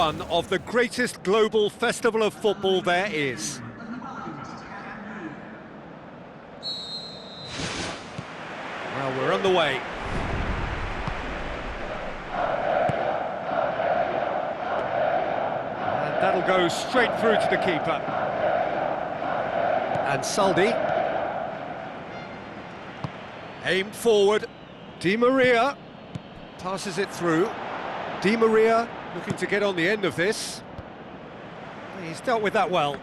One of the greatest global festival of football there is. Well, we're on the way. And that'll go straight through to the keeper. And Saldi. Aimed forward. Di Maria passes it through. Di Maria looking to get on the end of this. He's dealt with that well.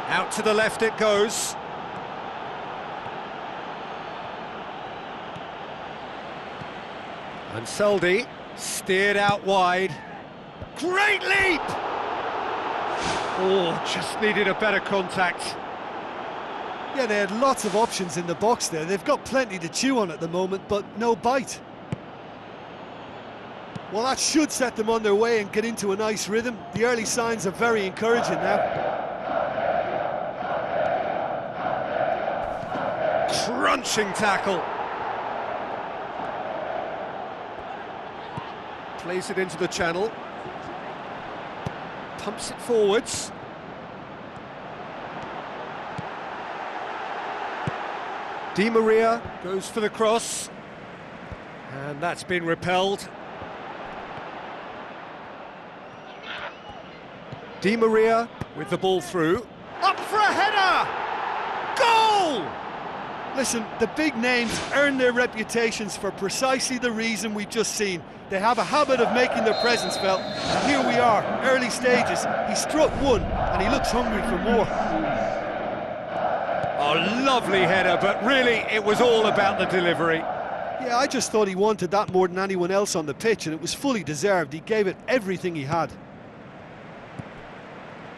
Out to the left it goes. And Saldi steered out wide. Great leap! Oh, just needed a better contact. Yeah, they had lots of options in the box there. They've got plenty to chew on at the moment, but no bite. Well, that should set them on their way and get into a nice rhythm. The early signs are very encouraging now. Crunching tackle. Plays it into the channel. Pumps it forwards. Di Maria goes for the cross. And that's been repelled. Di Maria with the ball through. Up for a header! Goal! Listen, the big names earn their reputations for precisely the reason we've just seen. They have a habit of making their presence felt. And here we are, early stages. He struck one, and he looks hungry for more. A lovely header, but really it was all about the delivery. Yeah, I just thought he wanted that more than anyone else on the pitch, and it was fully deserved. He gave it everything he had.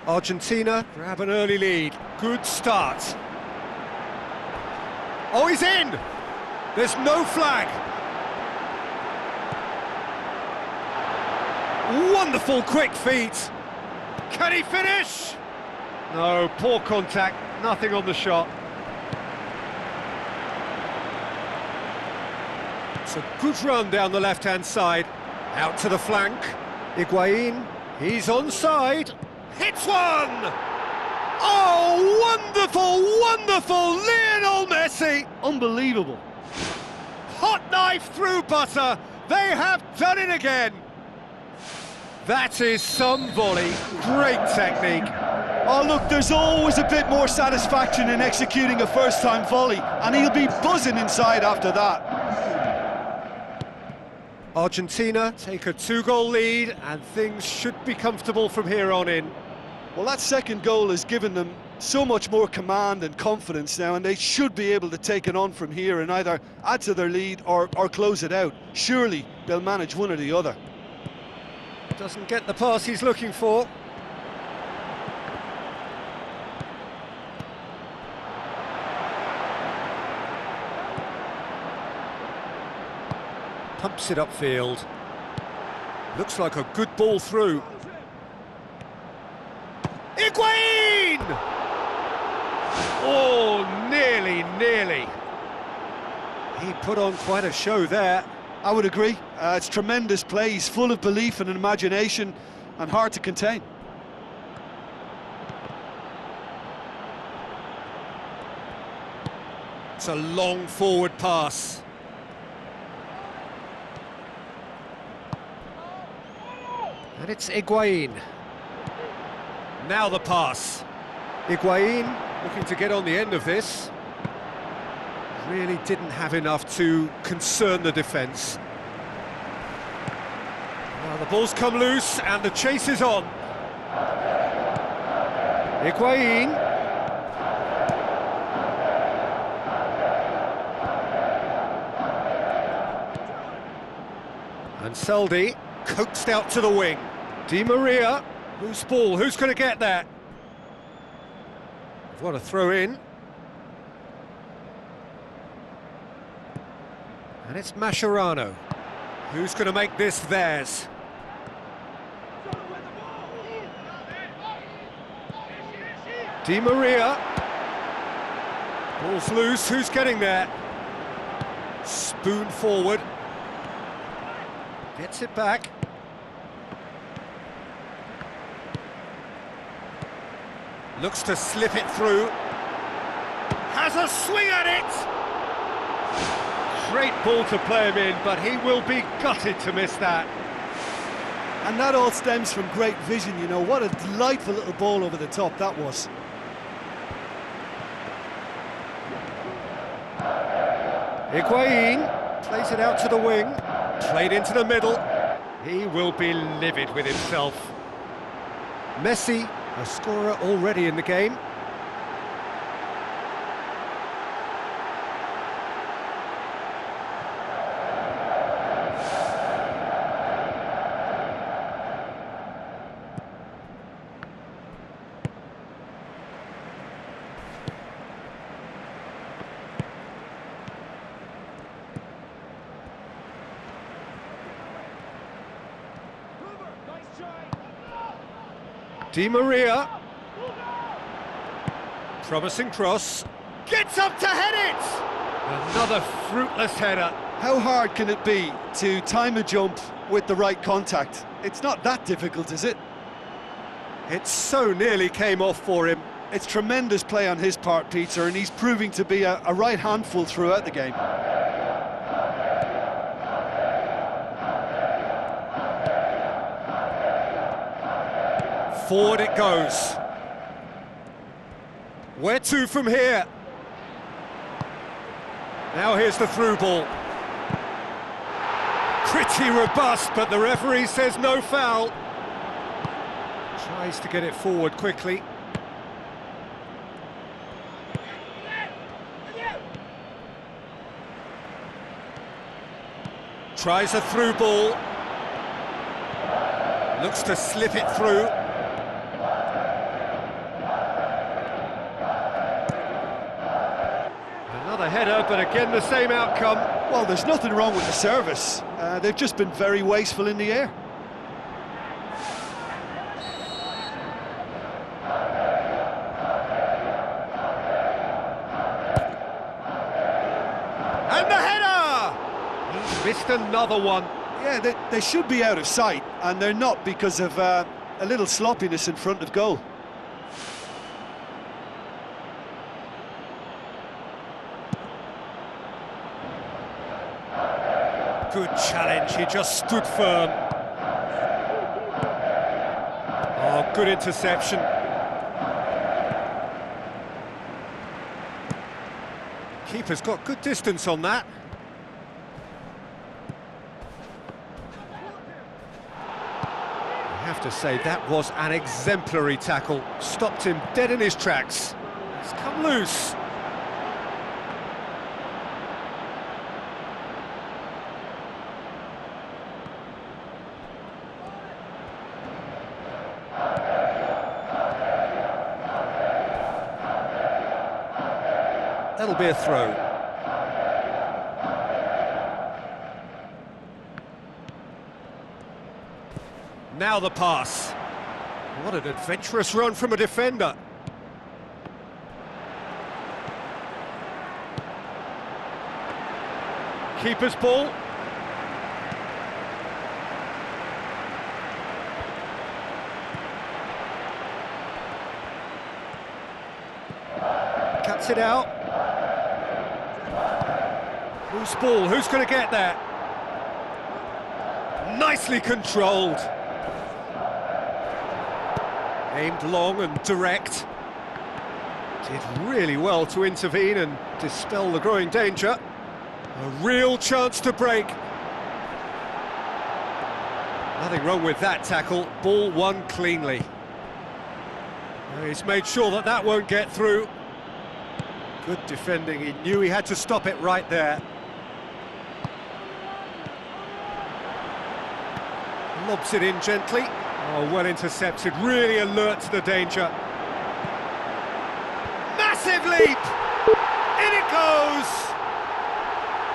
Argentina grab an early lead. Good start. Oh, he's in! There's no flag. Wonderful quick feet. Can he finish? No, poor contact, nothing on the shot. It's a good run down the left-hand side. Out to the flank. Higuain, he's onside. Hits one! Oh, wonderful, wonderful Lionel Messi! Unbelievable. Hot knife through butter. They have done it again. That is some volley. Great technique. Oh, look, there's always a bit more satisfaction in executing a first-time volley, and he'll be buzzing inside after that. Argentina take a 2-goal lead, and things should be comfortable from here on in. Well, that second goal has given them so much more command and confidence now, and they should be able to take it on from here and either add to their lead or close it out. Surely they'll manage one or the other. Doesn't get the pass he's looking for. Pumps it upfield. Looks like a good ball through. Higuain! Oh, nearly, nearly. He put on quite a show there. I would agree. It's tremendous play. He's full of belief and imagination and hard to contain. It's a long forward pass. And it's Higuain. Now the pass. Higuain looking to get on the end of this. Really didn't have enough to concern the defence. Now the ball's come loose and the chase is on. Higuain. And Saldi coaxed out to the wing. Di Maria. Loose ball, who's going to get that? What a throw in. And it's Mascherano. Who's going to make this theirs? Di Maria. Ball's loose, who's getting there? Spoon forward. Gets it back. Looks to slip it through. Has a swing at it! Great ball to play him in, but he will be gutted to miss that. And that all stems from great vision, you know. What a delightful little ball over the top that was. Higuain plays it out to the wing, played into the middle. He will be livid with himself. Messi, a scorer already in the game. Di Maria, promising cross, gets up to head it! Another fruitless header. How hard can it be to time a jump with the right contact? It's not that difficult, is it? It so nearly came off for him. It's tremendous play on his part, Peter, and he's proving to be a right handful throughout the game. Forward it goes. Where to from here? Now here's the through ball. Pretty robust, but the referee says no foul. Tries to get it forward quickly. Tries a through ball. Looks to slip it through. Another header, but again the same outcome. Well, there's nothing wrong with the service. They've just been very wasteful in the air. And the header! He's missed another one. Yeah, they should be out of sight, and they're not because of a little sloppiness in front of goal. Good challenge, he just stood firm. Oh, good interception. Keeper's got good distance on that. I have to say, that was an exemplary tackle. Stopped him dead in his tracks. He's come loose. That'll be a throw. Now the pass. What an adventurous run from a defender. Keeper's ball. Cuts it out. Whose ball? Who's going to get there? Nicely controlled. Aimed long and direct. Did really well to intervene and dispel the growing danger. A real chance to break. Nothing wrong with that tackle. Ball won cleanly. He's made sure that that won't get through. Good defending. He knew he had to stop it right there. Lobs it in gently. Oh, well intercepted, really alert to the danger. Massive leap! In it goes!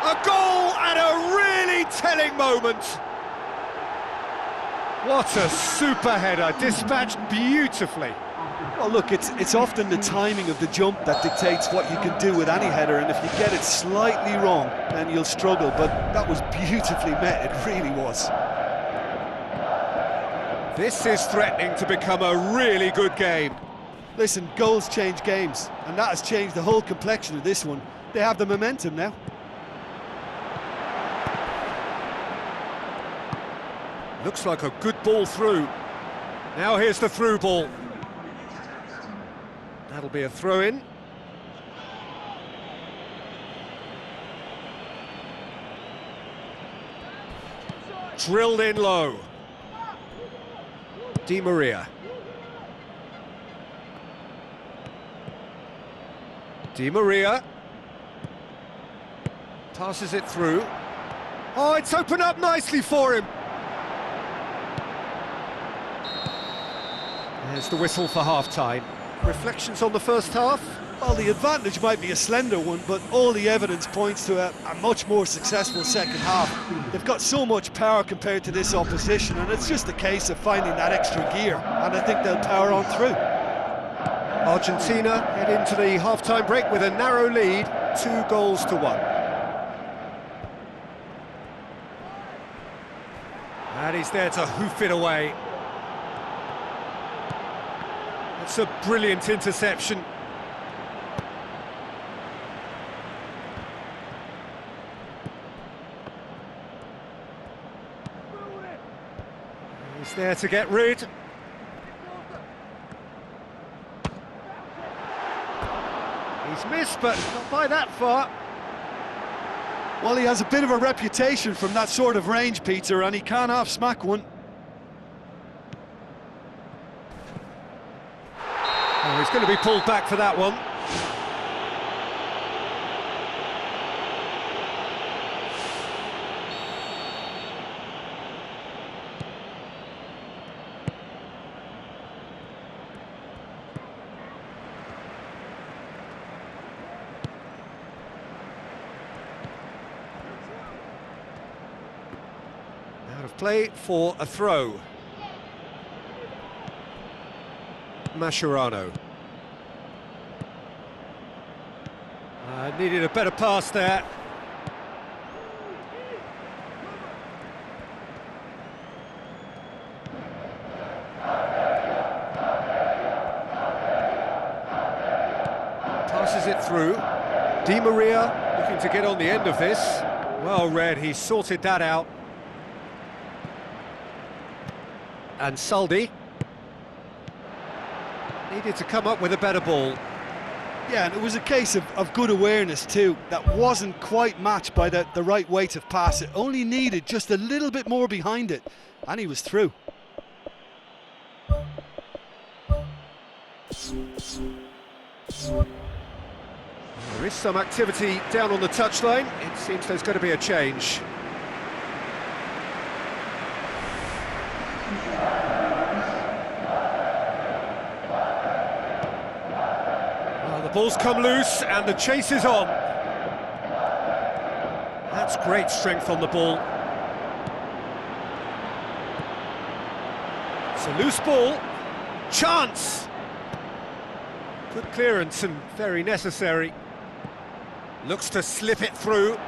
A goal at a really telling moment. What a super header, dispatched beautifully. Well, look, it's often the timing of the jump that dictates what you can do with any header, and if you get it slightly wrong, then you'll struggle, but that was beautifully met, it really was. This is threatening to become a really good game. Listen, goals change games, and that has changed the whole complexion of this one. They have the momentum now. Looks like a good ball through. Now here's the through ball. That'll be a throw-in. Drilled in low. Di Maria. Di Maria. Passes it through. Oh, it's opened up nicely for him. There's the whistle for half-time. Reflections on the first half? Well, the advantage might be a slender one, but all the evidence points to a much more successful second half. They've got so much power compared to this opposition, and it's just a case of finding that extra gear, and I think they'll power on through. Argentina head into the half-time break with a narrow lead, 2-1. And he's there to hoof it away. It's a brilliant interception. He's there to get rid. He's missed, but not by that far. Well, he has a bit of a reputation from that sort of range, Peter, and he can't half-smack one. Oh, he's going to be pulled back for that one. Out of play for a throw. Mascherano. Needed a better pass there. Passes it through. Di Maria looking to get on the end of this. Well read, he sorted that out. And Saldi needed to come up with a better ball. Yeah, and it was a case of good awareness too. That wasn't quite matched by the right weight of pass. It only needed just a little bit more behind it, and he was through. There is some activity down on the touchline. It seems there's going to be a change. The ball's come loose and the chase is on. That's great strength on the ball. It's a loose ball. Chance! Good clearance and very necessary. Looks to slip it through. Well,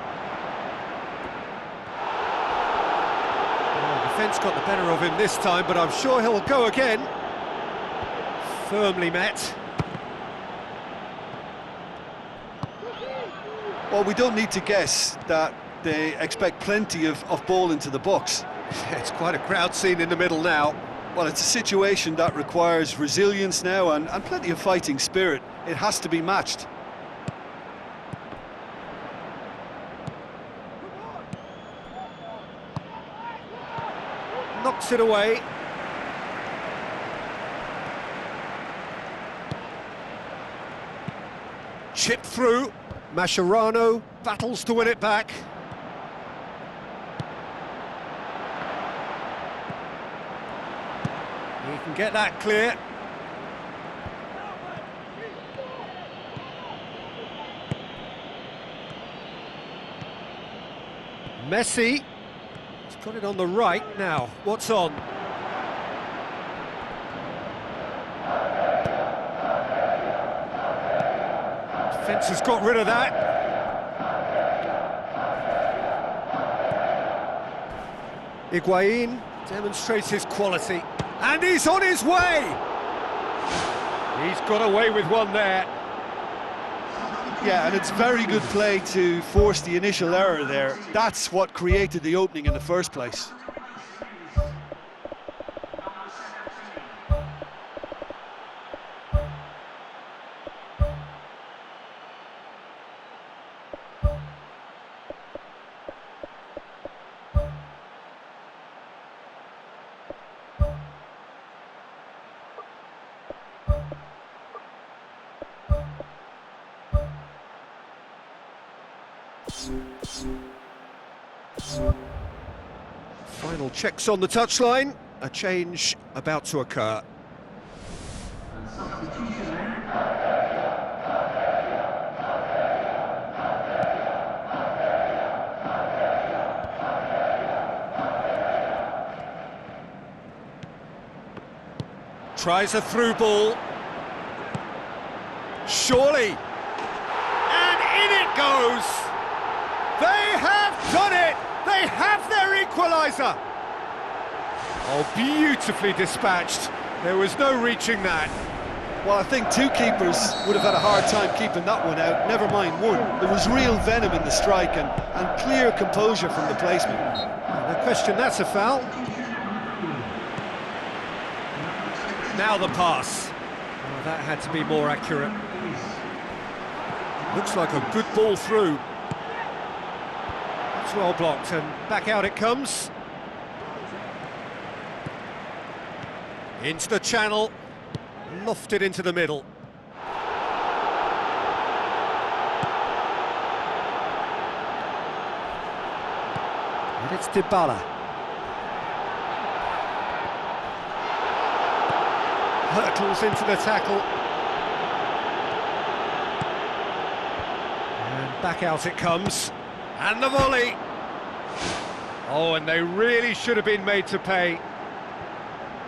the defence got the better of him this time, but I'm sure he'll go again. Firmly met. Well, we don't need to guess that they expect plenty of ball into the box. It's quite a crowd scene in the middle now. Well, it's a situation that requires resilience now and plenty of fighting spirit. It has to be matched. Knocks it away. Chip through. Mascherano battles to win it back. He can get that clear. Messi. He's got it on the right now. What's on? Defence has got rid of that. Higuain demonstrates his quality. And he's on his way! He's got away with one there. Yeah, and it's very good play to force the initial error there. That's what created the opening in the first place. Final checks on the touchline. A change about to occur. Tries a through ball. Surely. And in it goes! They have done it! They have their equaliser! Oh, beautifully dispatched. There was no reaching that. Well, I think two keepers would have had a hard time keeping that one out, never mind one. There was real venom in the strike and clear composure from the placement. No question, that's a foul. Now the pass. Oh, that had to be more accurate. Looks like a good ball through. It's well blocked, and back out it comes. Into the channel, lofted into the middle. And it's Dybala. Hurtles into the tackle. And back out it comes. And the volley. Oh, and they really should have been made to pay.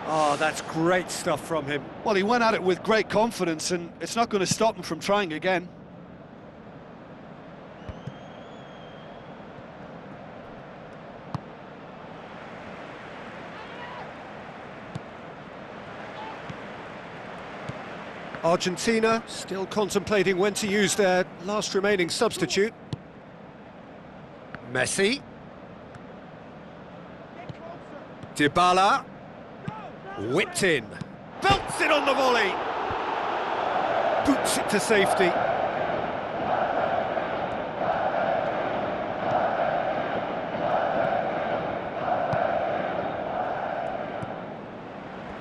Oh, that's great stuff from him. Well, he went at it with great confidence, and it's not going to stop him from trying again. Argentina still contemplating when to use their last remaining substitute. Messi. Dybala. Whipped in. Belts it on the volley. Boots it to safety.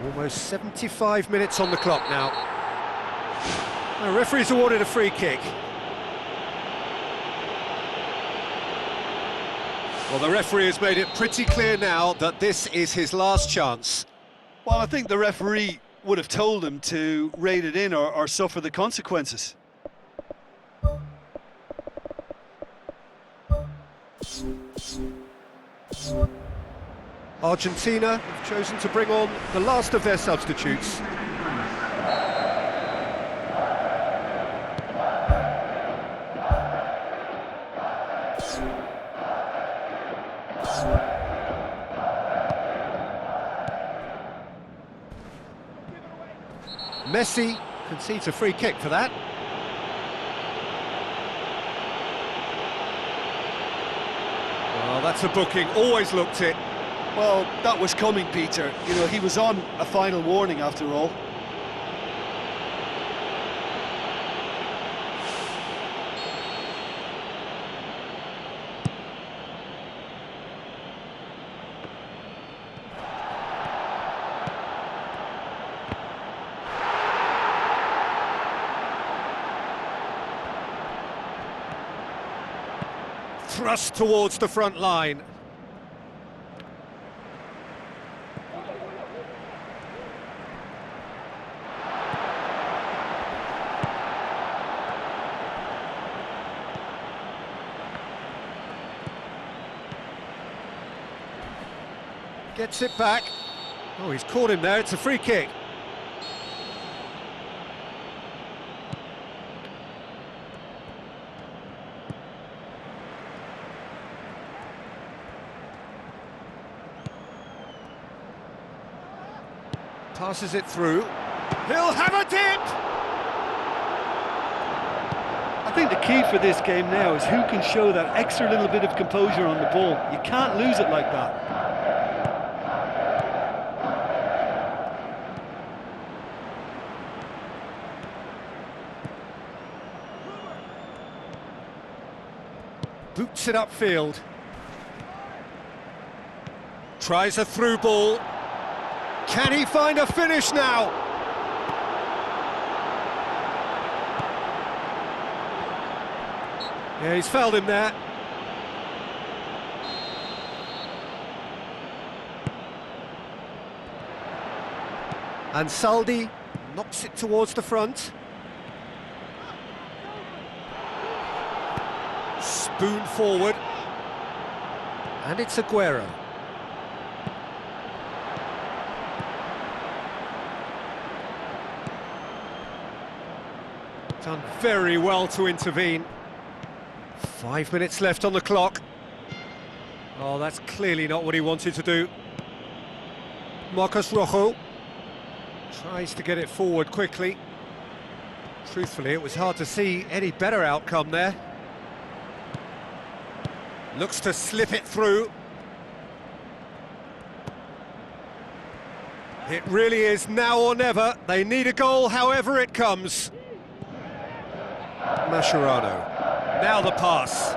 Almost 75 minutes on the clock now. The referee's awarded a free kick. Well, the referee has made it pretty clear now that this is his last chance. Well, I think the referee would have told him to rate it in or suffer the consequences. Argentina have chosen to bring on the last of their substitutes. Messi concedes a free kick for that. Well, that's a booking, always looked it. Well, that was coming, Peter. You know, he was on a final warning after all. Thrust towards the front line. Gets it back. Oh, he's caught him there, it's a free kick. Passes it through. He'll have a dip! I think the key for this game now is who can show that extra little bit of composure on the ball. You can't lose it like that. Boots it upfield. Tries a through ball. Can he find a finish now? Yeah, he's fouled him there. And Saldi knocks it towards the front. Spoon forward. And it's Aguero. Done very well to intervene. 5 minutes left on the clock. Oh, that's clearly not what he wanted to do. Marcos Rojo tries to get it forward quickly. Truthfully, it was hard to see any better outcome there. Looks to slip it through. It really is now or never. They need a goal, however it comes. Mascherano. Now the pass.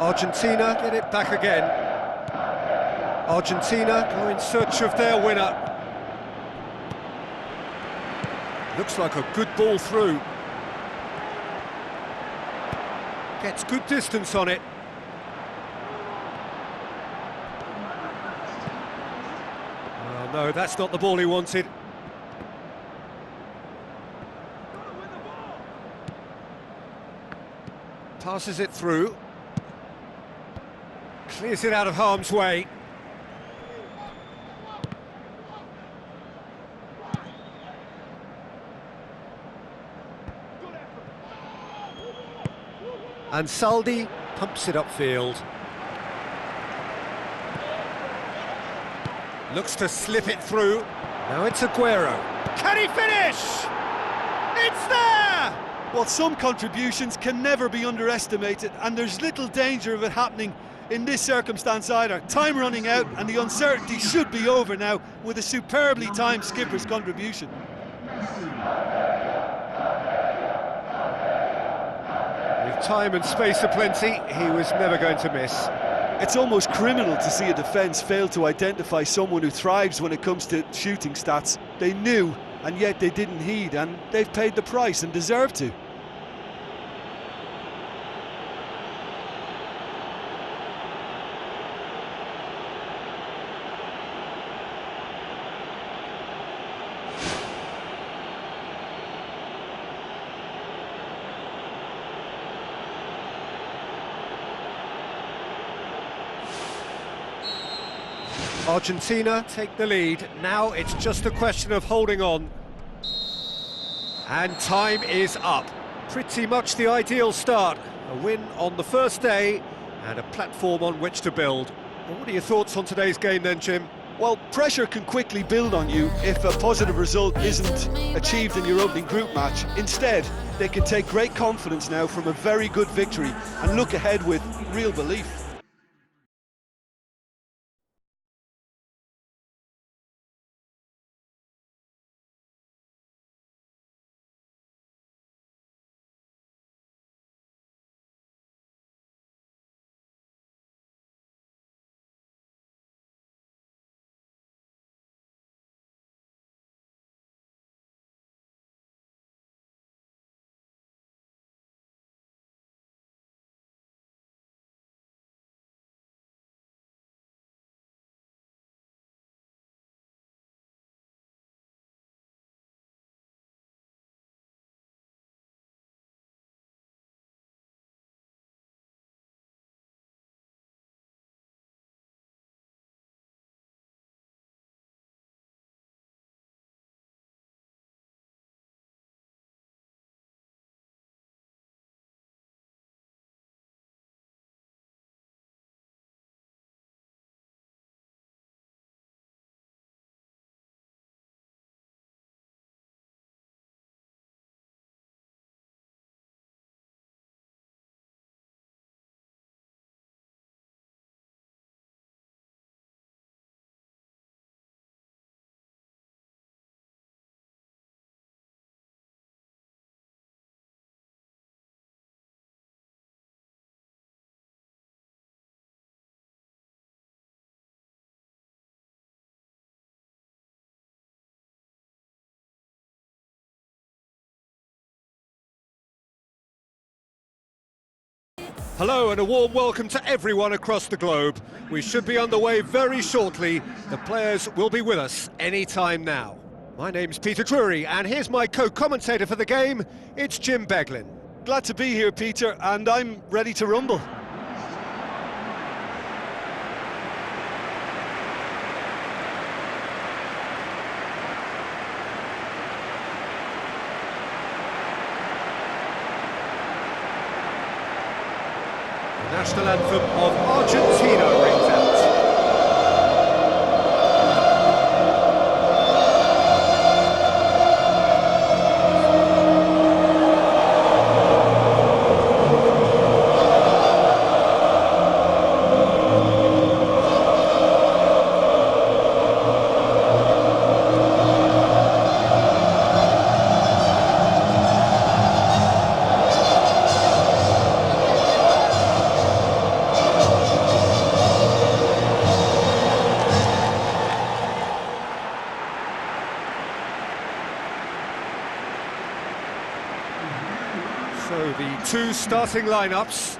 Argentina get it back again. Argentina go in search of their winner. Looks like a good ball through. Gets good distance on it. Oh no, that's not the ball he wanted. Passes it through. Clears it out of harm's way. And Saldi pumps it upfield. Looks to slip it through. Now it's Aguero. Can he finish? It's there! Well, some contributions can never be underestimated, and there's little danger of it happening in this circumstance either. Time running out, and the uncertainty should be over now with a superbly timed skipper's contribution. With time and space aplenty, he was never going to miss. It's almost criminal to see a defence fail to identify someone who thrives when it comes to shooting stats. They knew, and yet they didn't heed, and they've paid the price and deserve to. Argentina take the lead. Now it's just a question of holding on. And time is up. Pretty much the ideal start. A win on the first day and a platform on which to build. Well, what are your thoughts on today's game then, Jim? Well, pressure can quickly build on you if a positive result isn't achieved in your opening group match. Instead, they can take great confidence now from a very good victory and look ahead with real belief. Hello and a warm welcome to everyone across the globe. We should be underway very shortly. The players will be with us any time now. My name's Peter Drury and here's my co-commentator for the game. It's Jim Beglin. Glad to be here, Peter, and I'm ready to rumble. The national anthem of Argentina rings out. So the two starting lineups.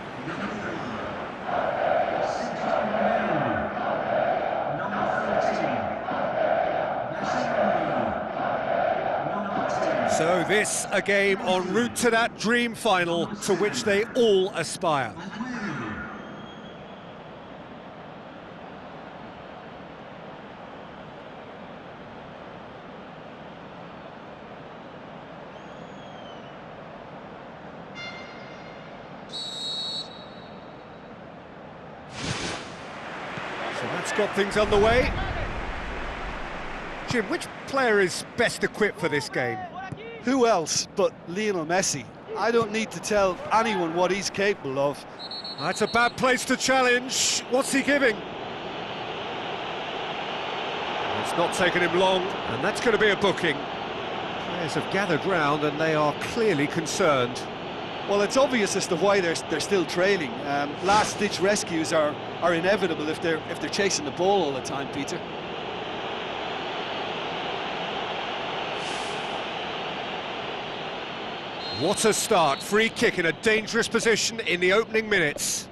So this a game en route to that dream final to which they all aspire. So that's got things underway. Jim, which player is best equipped for this game? Who else but Lionel Messi? I don't need to tell anyone what he's capable of. That's a bad place to challenge. What's he giving? It's not taken him long, and that's going to be a booking. Players have gathered round and they are clearly concerned. Well, it's obvious as to why they're still trailing. Last-ditch rescues are inevitable if they're chasing the ball all the time, Peter. What a start, free kick in a dangerous position in the opening minutes.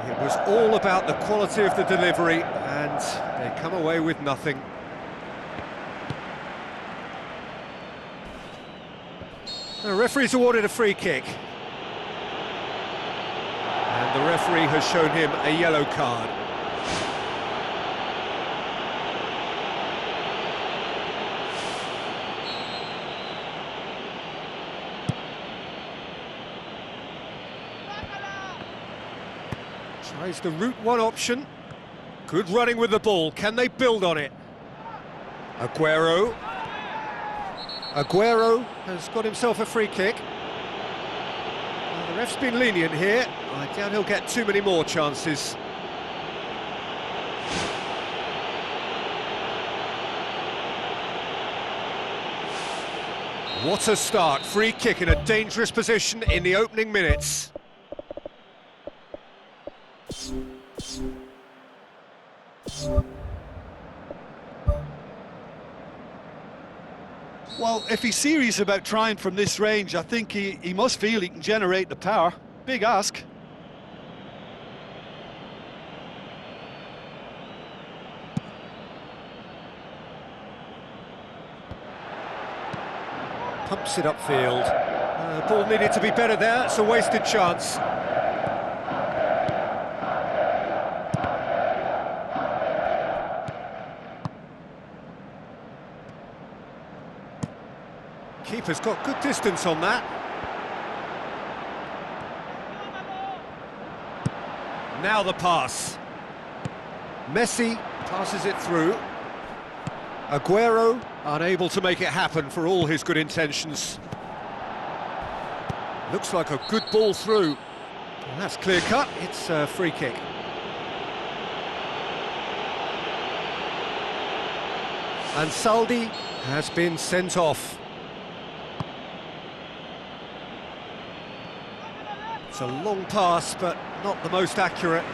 It was all about the quality of the delivery, and they come away with nothing. The referee's awarded a free kick. And the referee has shown him a yellow card. Tries the route one option. Good running with the ball. Can they build on it? Aguero. Aguero has got himself a free kick. Well, the ref's been lenient here. I doubt he'll get too many more chances. What a start. Free kick in a dangerous position in the opening minutes. Well, if he's serious about trying from this range, I think he must feel he can generate the power. Big ask. Pumps it upfield. Ball needed to be better there. It's a wasted chance. Keeper's got good distance on that. Now the pass. Messi passes it through. Aguero unable to make it happen for all his good intentions. Looks like a good ball through. And that's clear cut. It's a free kick. And Saldi has been sent off. It's a long pass, but not the most accurate.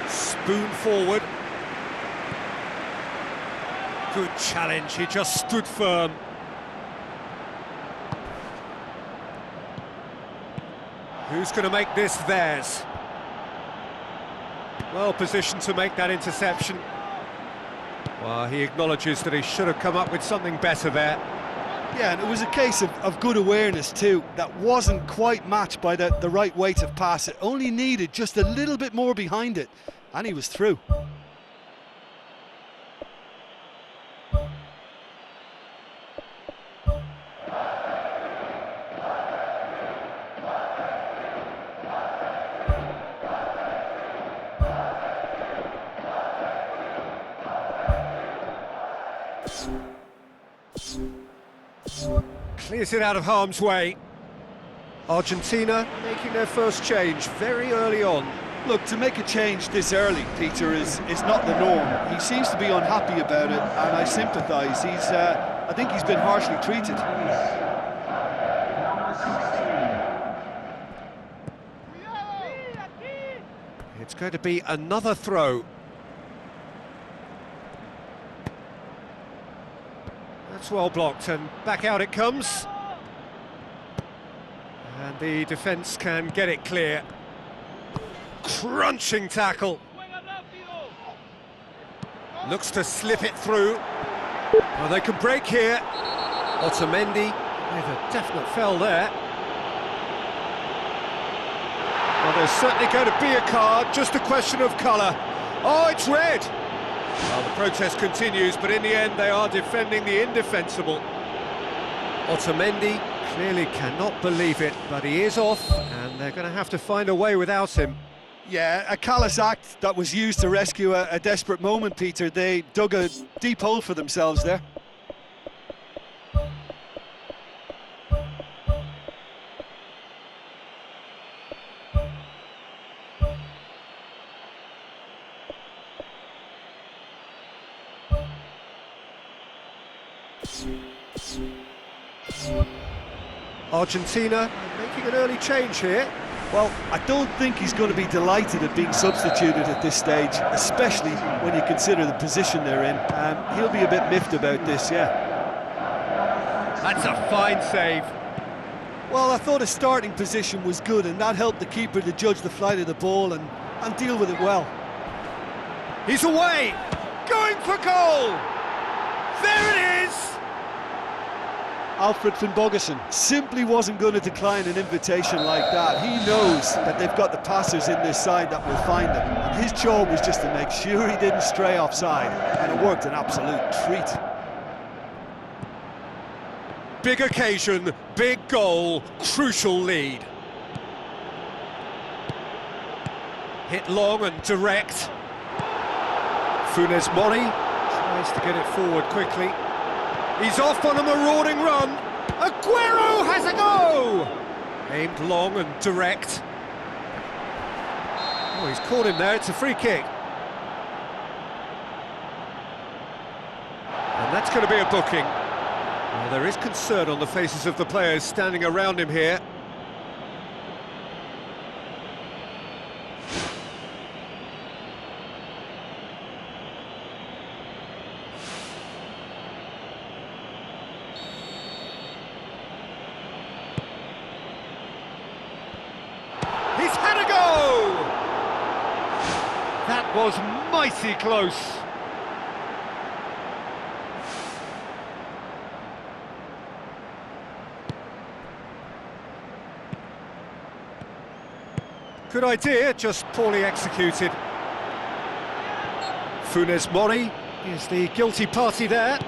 Spoon forward. Good challenge, he just stood firm. Who's going to make this theirs? Well positioned to make that interception. Well, he acknowledges that he should have come up with something better there. Yeah, and it was a case of good awareness too. That wasn't quite matched by the right weight of pass. It only needed just a little bit more behind it, and he was through. Clears it out of harm's way. Argentina making their first change very early on. Look, to make a change this early, Peter, is not the norm. He seems to be unhappy about it, and I sympathise. I think he's been harshly treated. It's going to be another throw. That's well blocked, and back out it comes. And the defence can get it clear. Crunching tackle. Looks to slip it through. Well, they can break here. Otamendi with a definite foul there. Well, there's certainly going to be a card, just a question of colour. Oh, it's red! Well, the protest continues, but in the end they are defending the indefensible. Otamendi clearly cannot believe it, but he is off, and they're going to have to find a way without him. Yeah, a callous act that was used to rescue a desperate moment, Peter. They dug a deep hole for themselves there. Argentina making an early change here. Well, I don't think he's going to be delighted at being substituted at this stage, especially when you consider the position they're in. He'll be a bit miffed about this, yeah. That's a fine save. Well, I thought his starting position was good, and that helped the keeper to judge the flight of the ball and deal with it well. He's away! Going for goal! There it is! Alfred Finnbogason simply wasn't going to decline an invitation like that. He knows that they've got the passers in this side that will find them, and his job was just to make sure he didn't stray offside, and it worked an absolute treat. Big occasion, big goal, crucial lead. Hit long and direct. Funes Mori tries to get it forward quickly. He's off on a marauding run. Aguero has a go! Aimed long and direct. Oh, he's caught him there, it's a free kick. And that's going to be a booking. Well, there is concern on the faces of the players standing around him here. He's had a go! That was mighty close. Good idea, just poorly executed. Funes Mori is the guilty party there.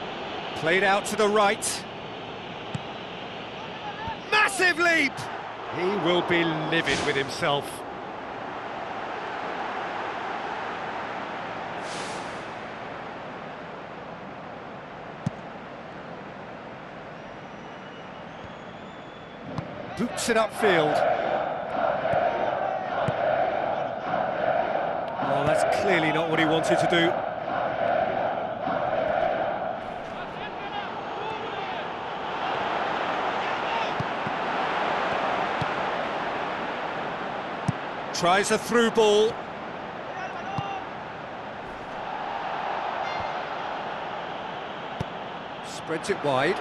Played out to the right. Massive leap! He will be livid with himself. Boots it upfield. Oh, that's clearly not what he wanted to do. Tries a through ball. Spreads it wide.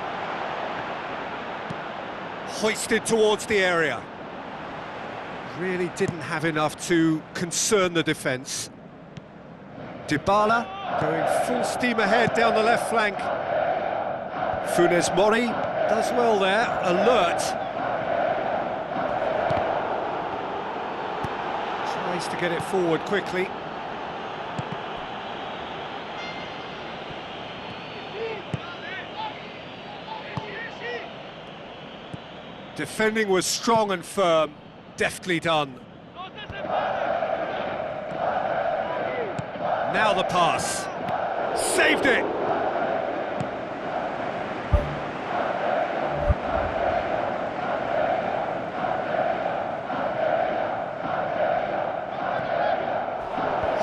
Hoisted towards the area. Really didn't have enough to concern the defence. Dybala going full steam ahead down the left flank. Funes Mori does well there, alert. Tries to get it forward quickly. Defending was strong and firm, deftly done. Now the pass. Saved it!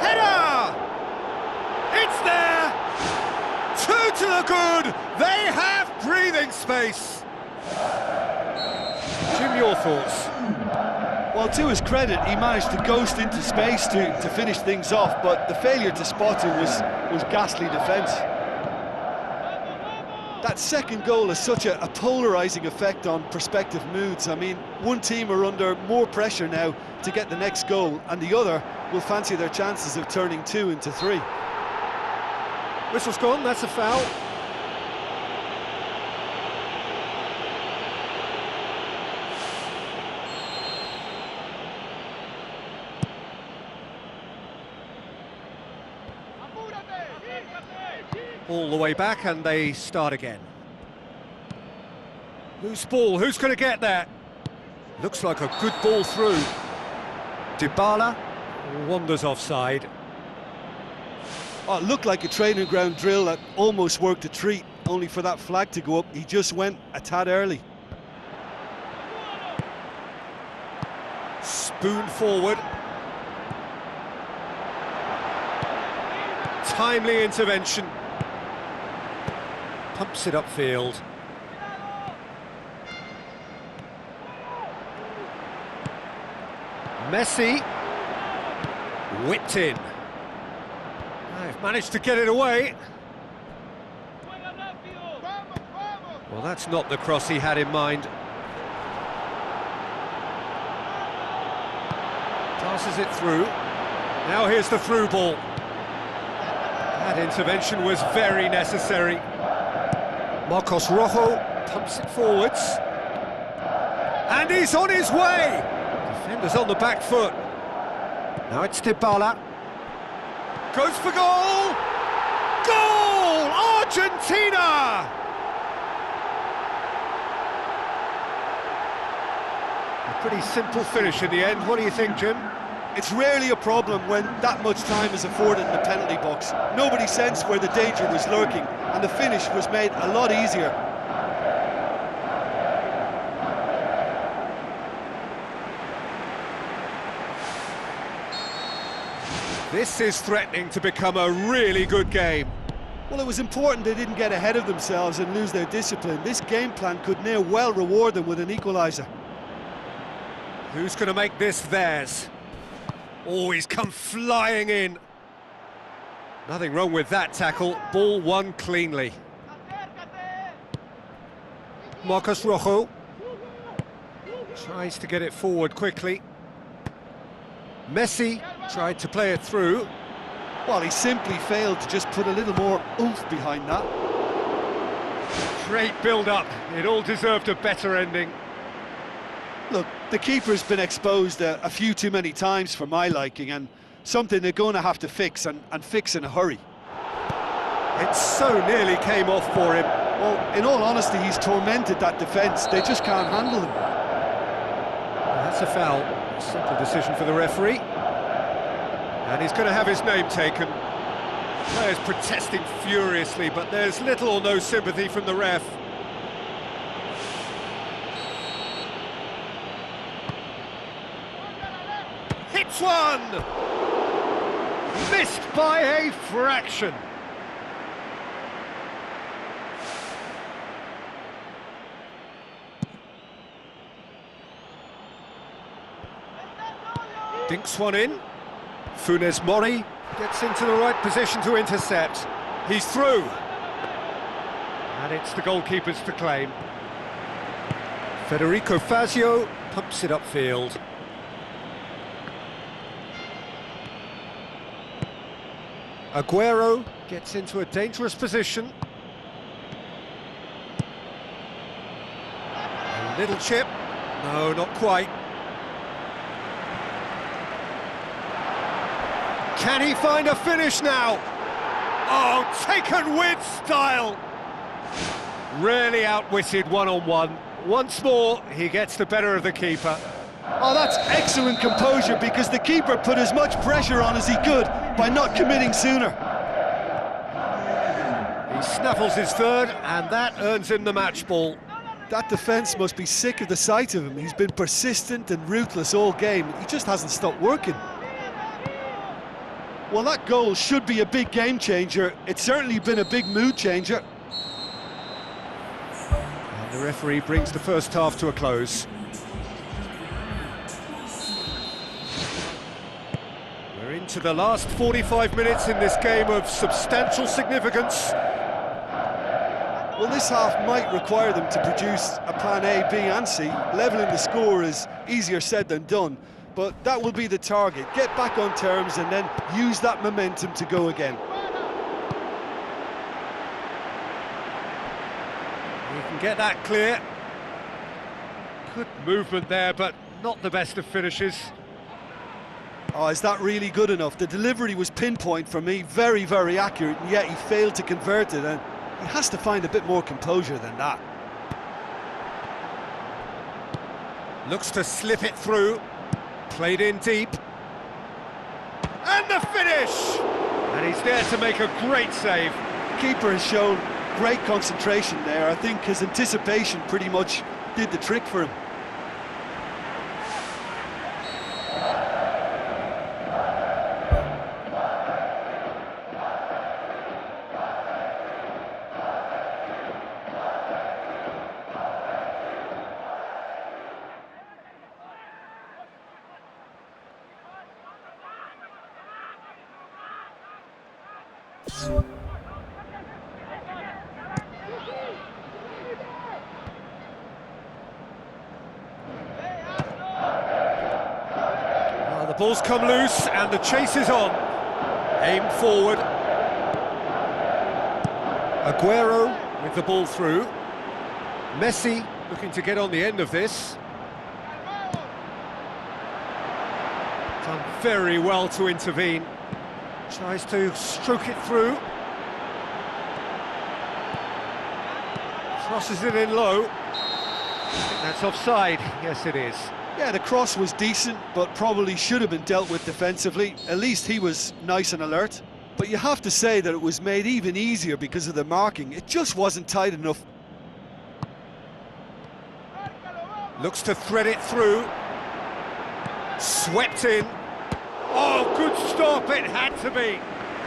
Header! It's there! Two to the good! They have breathing space! Jim, your thoughts? Well, to his credit, he managed to ghost into space to finish things off, but the failure to spot him was ghastly defence. That second goal has such a polarising effect on prospective moods. I mean, one team are under more pressure now to get the next goal, and the other will fancy their chances of turning 2 into 3. Whistle's gone, that's a foul. All the way back and they start again. Loose ball, who's going to get that? Looks like a good ball through. Dybala wanders offside. Oh, it looked like a training ground drill that almost worked a treat, only for that flag to go up. He just went a tad early. Spoon forward. Timely intervention. Pumps it upfield. Messi. Whipped in. They've managed to get it away. Well, that's not the cross he had in mind. Passes it through. Now here's the through ball. That intervention was very necessary. Marcos Rojo pumps it forwards. And he's on his way! Defender's on the back foot. Now it's Dybala. Goes for goal! Goal! Argentina! A pretty simple finish in the end. What do you think, Jim? It's rarely a problem when that much time is afforded in the penalty box. Nobody sensed where the danger was lurking, and the finish was made a lot easier. This is threatening to become a really good game. Well, it was important they didn't get ahead of themselves and lose their discipline. This game plan could now well reward them with an equaliser. Who's going to make this theirs? Oh, he's come flying in. Nothing wrong with that tackle. Ball won cleanly. Marcos Rojo tries to get it forward quickly. Messi tried to play it through. Well, he simply failed to just put a little more oomph behind that. Great build-up. It all deserved a better ending. Look, the keeper's been exposed a few too many times for my liking, and something they're going to have to fix, and fix in a hurry. It so nearly came off for him. Well, in all honesty, he's tormented that defence. They just can't handle him. That's a foul. Simple decision for the referee. And he's going to have his name taken. Players protesting furiously, but there's little or no sympathy from the ref. Hits one! Missed by a fraction. Dinks one in. Funes Mori gets into the right position to intercept. He's through. And it's the goalkeepers to claim. Federico Fazio pumps it upfield. Aguero gets into a dangerous position. A little chip. No, not quite. Can he find a finish now? Oh, taken with style! Really outwitted one-on-one. Once more, he gets the better of the keeper. Oh, that's excellent composure, because the keeper put as much pressure on as he could by not committing sooner. He snaffles his third, and that earns him the match ball. That defence must be sick of the sight of him. He's been persistent and ruthless all game. He just hasn't stopped working. Well, that goal should be a big game changer. It's certainly been a big mood changer. And the referee brings the first half to a close. We're into the last 45 minutes in this game of substantial significance. Well, this half might require them to produce a plan A, B and C. Levelling the score is easier said than done, but that will be the target. Get back on terms and then use that momentum to go again. You can get that clear. Good movement there, but not the best of finishes. Oh, is that really good enough? The delivery was pinpoint for me, very, very accurate, and yet he failed to convert it, and he has to find a bit more composure than that. Looks to slip it through. Played in deep. And the finish! And he's there to make a great save. The keeper has shown great concentration there. I think his anticipation pretty much did the trick for him. The ball's come loose and the chase is on. Aimed forward. Aguero with the ball through. Messi looking to get on the end of this. Done very well to intervene. Tries to stroke it through. Crosses it in low. I think that's offside. Yes, it is. Yeah, the cross was decent, but probably should have been dealt with defensively. At least he was nice and alert. But you have to say that it was made even easier because of the marking. It just wasn't tight enough. Looks to thread it through. Swept in. Oh, good stop, it had to be.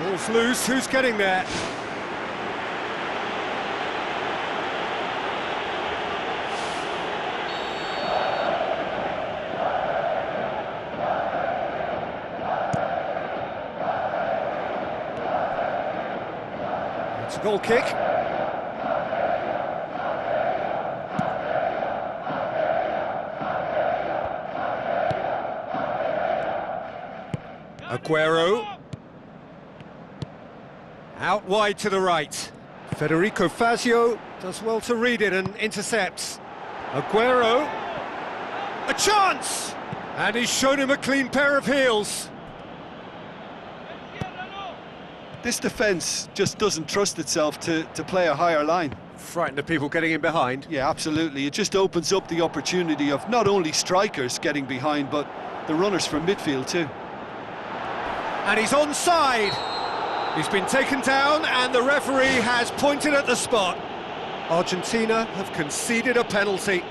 Ball's loose, who's getting there? It's a goal kick. Aguero. Out wide to the right. Federico Fazio does well to read it and intercepts. Aguero. A chance! And he's shown him a clean pair of heels. This defence just doesn't trust itself to play a higher line. Frightened of people getting in behind. Yeah, absolutely. It just opens up the opportunity of not only strikers getting behind, but the runners from midfield too. And he's onside. He's been taken down and the referee has pointed at the spot. Argentina have conceded a penalty.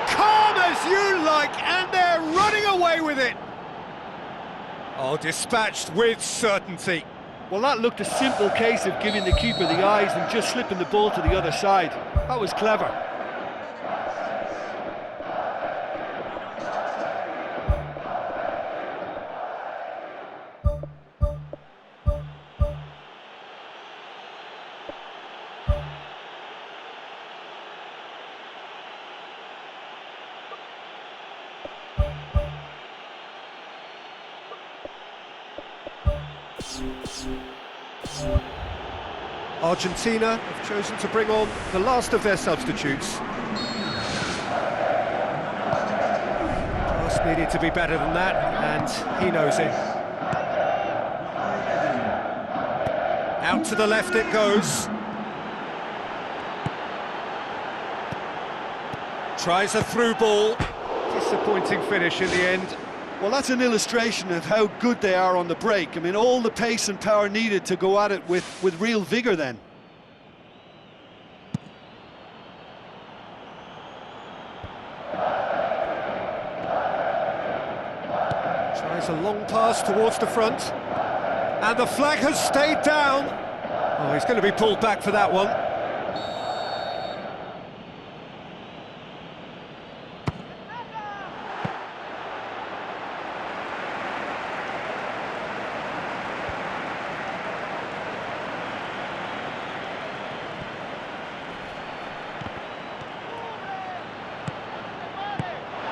Calm as you like, and they're running away with it. Oh, dispatched with certainty. Well, that looked a simple case of giving the keeper the eyes and just slipping the ball to the other side. That was clever. Argentina have chosen to bring on the last of their substitutes. Pass needed to be better than that, and he knows it. Out to the left it goes. Tries a through ball. Disappointing finish in the end. Well, that's an illustration of how good they are on the break. I mean, all the pace and power needed to go at it with real vigour then. Tries a long pass towards the front. And the flag has stayed down. Oh, he's going to be pulled back for that one.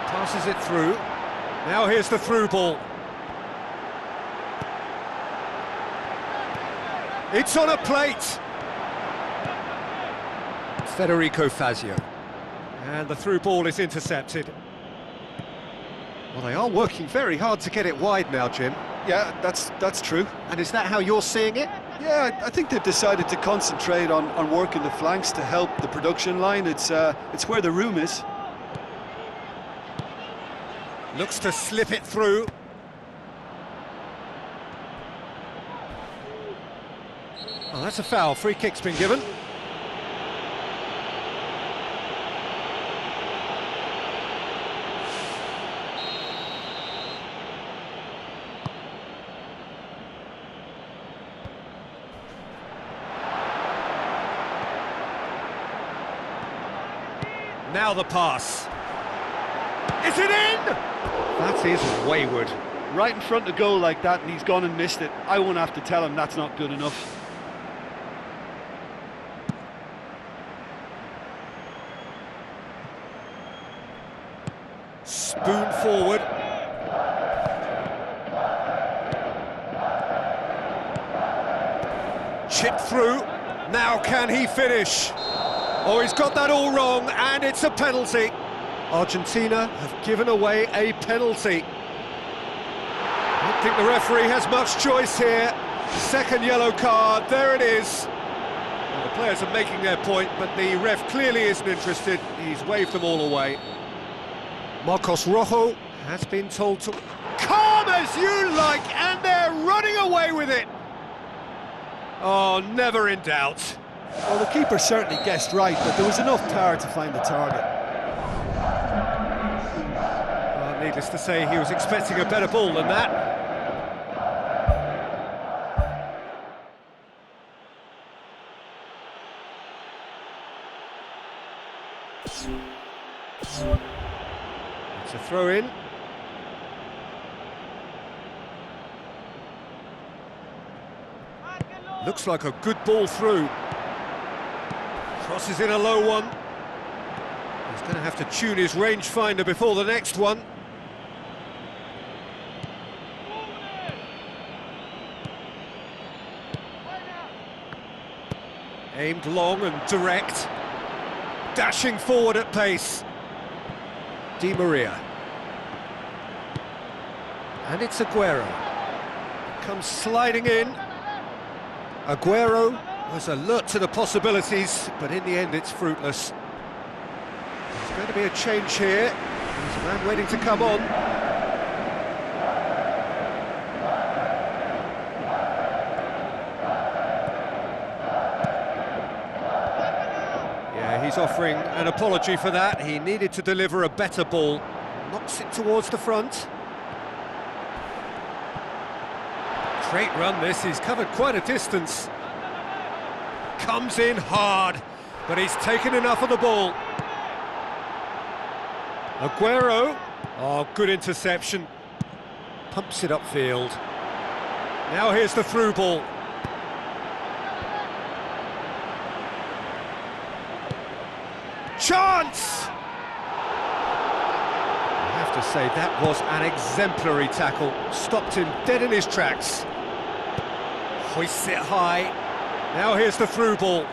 Passes it through. Now here's the through ball. It's on a plate. Federico Fazio. And the through ball is intercepted. Well, they are working very hard to get it wide now, Jim. Yeah, that's true. And is that how you're seeing it? Yeah, I think they've decided to concentrate on working the flanks to help the production line. It's where the room is. Looks to slip it through. Oh, that's a foul. Free kick's been given. Now the pass. Is it in? That is wayward. Right in front of goal like that, and he's gone and missed it. I won't have to tell him that's not good enough. Spoon forward. Chip through. Now can he finish? Oh, he's got that all wrong, and it's a penalty. Argentina have given away a penalty. I don't think the referee has much choice here. Second yellow card, there it is. Well, the players are making their point, but the ref clearly isn't interested. He's waved them all away. Marcos Rojo has been told to calm as you like, and they're running away with it. Oh, never in doubt. Well, the keeper certainly guessed right, but there was enough power to find the target. Needless to say, he was expecting a better ball than that. It's a throw-in. Looks like a good ball through. Crosses in a low one. He's going to have to tune his rangefinder before the next one. Aimed long and direct. Dashing forward at pace. Di Maria. And it's Aguero. Comes sliding in. Aguero was alert to the possibilities, but in the end it's fruitless. There's going to be a change here. There's a man waiting to come on. Yeah, he's offering an apology for that. He needed to deliver a better ball. Knocks it towards the front. Straight run this, he's covered quite a distance. Comes in hard, but he's taken enough of the ball. Aguero, oh, good interception. Pumps it upfield. Now here's the through ball. Chance! I have to say, that was an exemplary tackle. Stopped him dead in his tracks. Hoists it high. Now here's the through ball.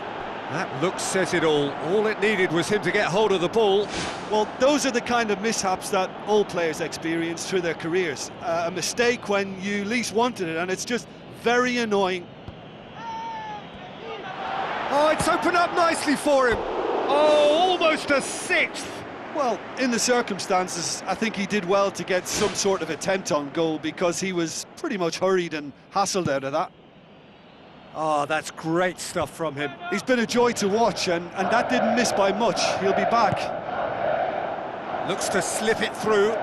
That look says it all. All it needed was him to get hold of the ball. Well, those are the kind of mishaps that all players experience through their careers. A mistake when you least wanted it, and it's just very annoying. Oh, it's opened up nicely for him. Oh, almost a sixth. Well, in the circumstances, I think he did well to get some sort of attempt on goal, because he was pretty much hurried and hassled out of that. Oh, that's great stuff from him. He's been a joy to watch, and that didn't miss by much. He'll be back. Looks to slip it through.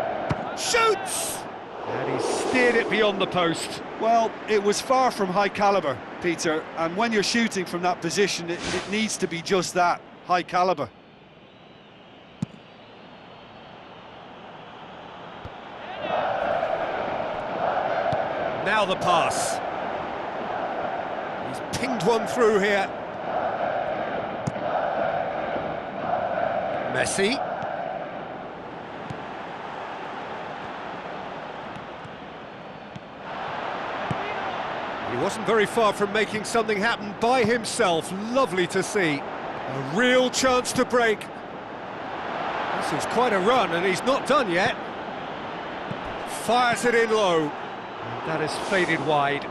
Shoots! And he steered it beyond the post. Well, it was far from high calibre, Peter, and when you're shooting from that position, it needs to be just that, high calibre. Now the pass. He's pinged one through here. Messi. He wasn't very far from making something happen by himself. Lovely to see. A real chance to break. This is quite a run, and he's not done yet. Fires it in low. And that has faded wide.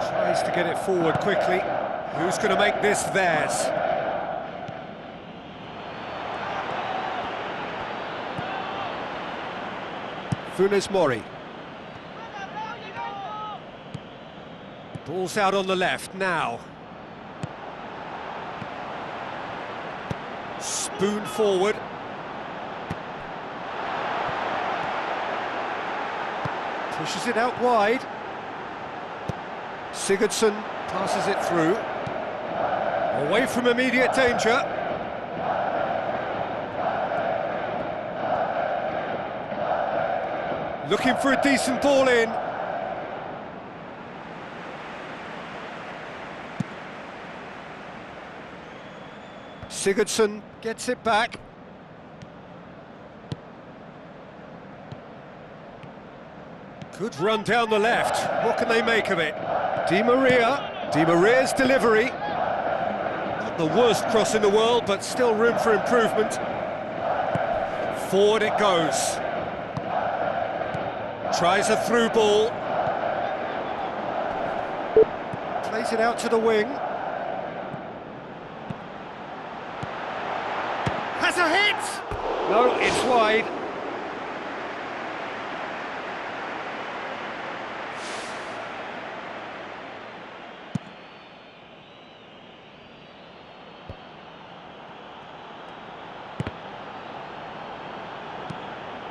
Tries to get it forward quickly. Who's going to make this theirs? Funes Mori. Ball's out on the left now. Spoon forward. Pushes it out wide. Sigurdsson passes it through. Away from immediate danger. Looking for a decent ball in. Sigurdsson gets it back. Good run down the left. What can they make of it? Di Maria. Di Maria's delivery. Not the worst cross in the world, but still room for improvement. Forward it goes. Tries a through ball. Plays it out to the wing. Has a hit! No, it's wide.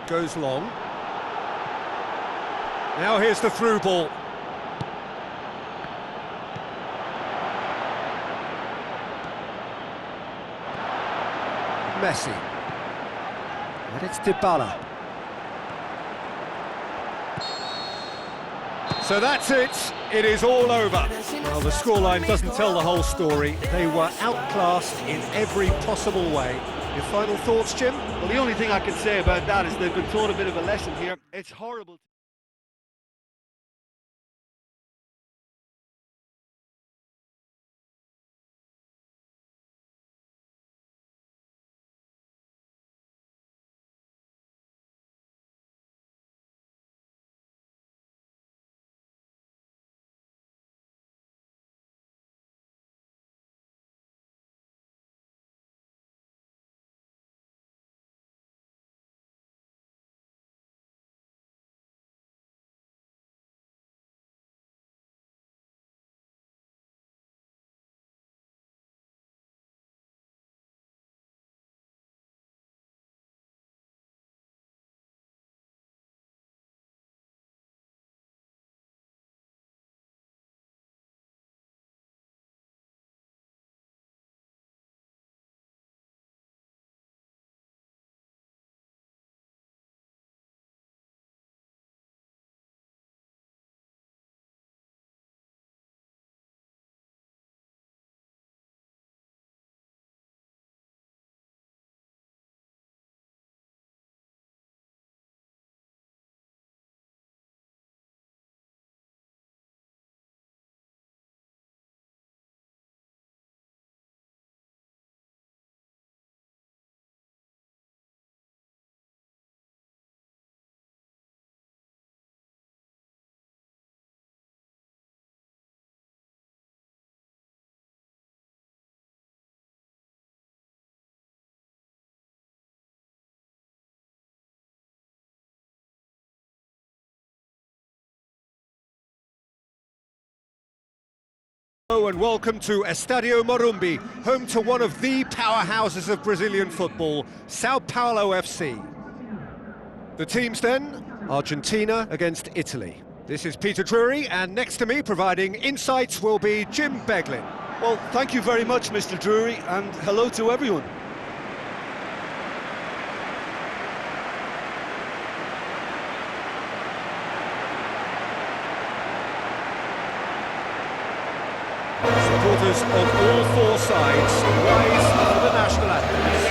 Goes long. Now here's the through ball. Messi. And it's Dybala. So that's it. It is all over. Well, the scoreline doesn't tell the whole story. They were outclassed in every possible way. Your final thoughts, Jim? Well, the only thing I can say about that is they've been taught a bit of a lesson here. It's horrible. Hello and welcome to Estadio Morumbi, home to one of the powerhouses of Brazilian football, Sao Paulo FC. The teams then, Argentina against Italy. This is Peter Drury, and next to me providing insights will be Jim Beglin. Well, thank you very much, Mr. Drury, and hello to everyone. Supporters of all four sides rise for the national anthems.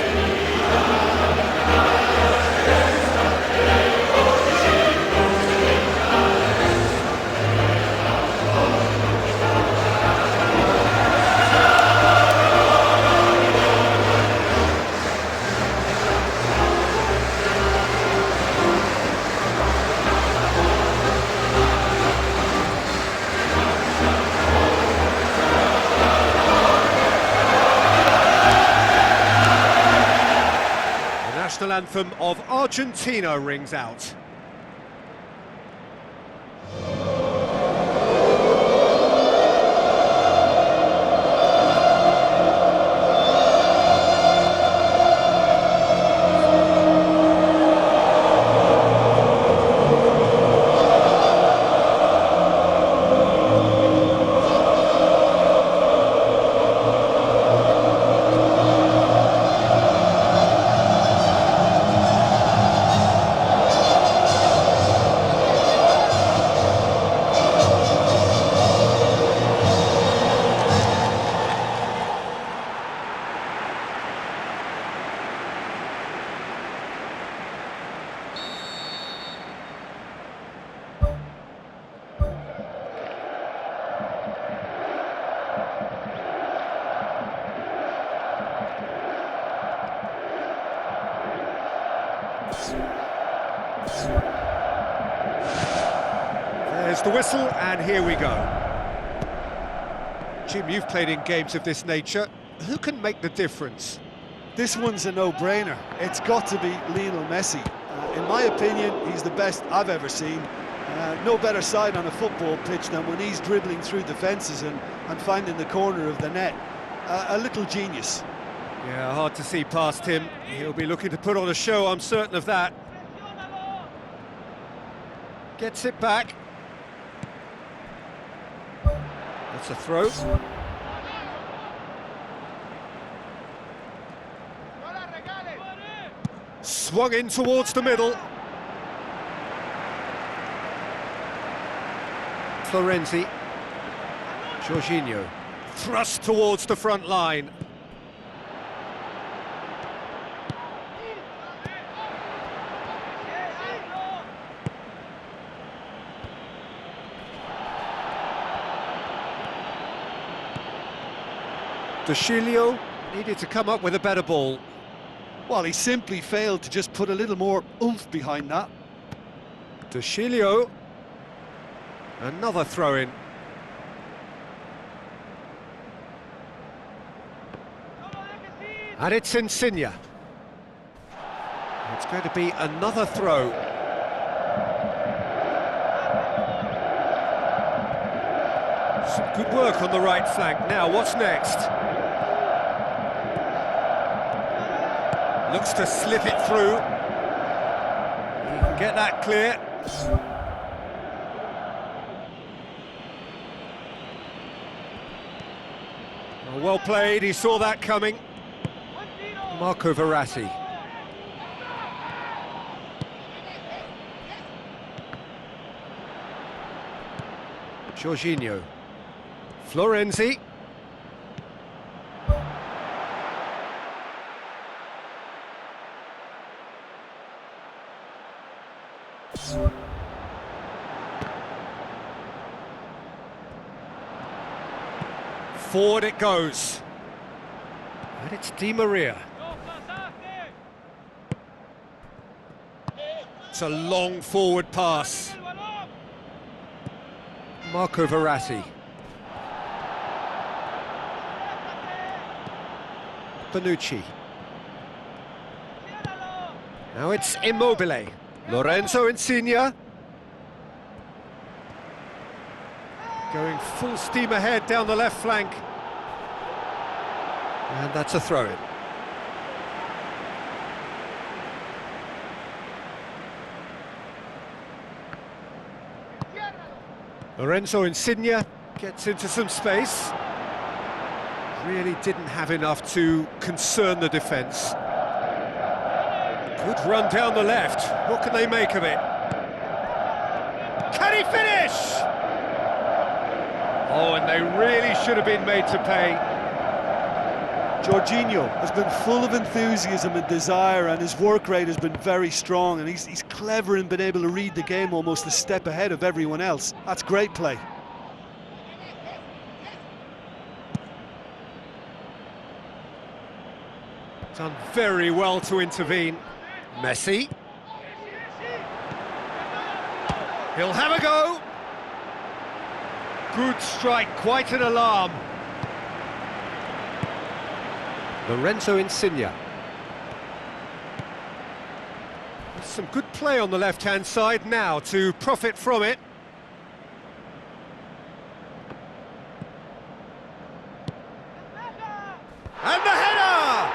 The national anthem of Argentina rings out. There's the whistle, and here we go. Jim, you've played in games of this nature. Who can make the difference? This one's a no-brainer. It's got to be Lionel Messi. In my opinion, he's the best I've ever seen. No better side on a football pitch than when he's dribbling through defences and finding the corner of the net. A little genius. Yeah, hard to see past him. He'll be looking to put on a show, I'm certain of that. Gets it back. That's a throw. Swung in towards the middle. Florenzi. Jorginho. Thrust towards the front line. Jorginho needed to come up with a better ball. Well, he simply failed to just put a little more oomph behind that. Jorginho. Another throw-in. And it's Insigne. It's going to be another throw. Some good work on the right flank. Now, what's next? Looks to slip it through. He can get that clear. Oh, well played, he saw that coming. Marco Verratti. Jorginho. Florenzi. Forward it goes. And it's Di Maria. It's a long forward pass. Marco Verratti. Bonucci. Now it's Immobile. Lorenzo Insigne. Going full steam ahead down the left flank. And that's a throw-in. Lorenzo Insigne gets into some space. Really didn't have enough to concern the defence. Good run down the left. What can they make of it? Can he finish? Oh, and they really should have been made to pay. Jorginho has been full of enthusiasm and desire, and his work rate has been very strong, and he's clever in being able to read the game almost a step ahead of everyone else. That's great play. Done very well to intervene. Messi. He'll have a go. Good strike, quite an alarm. Lorenzo Insigne. Some good play on the left-hand side now to profit from it. And the header!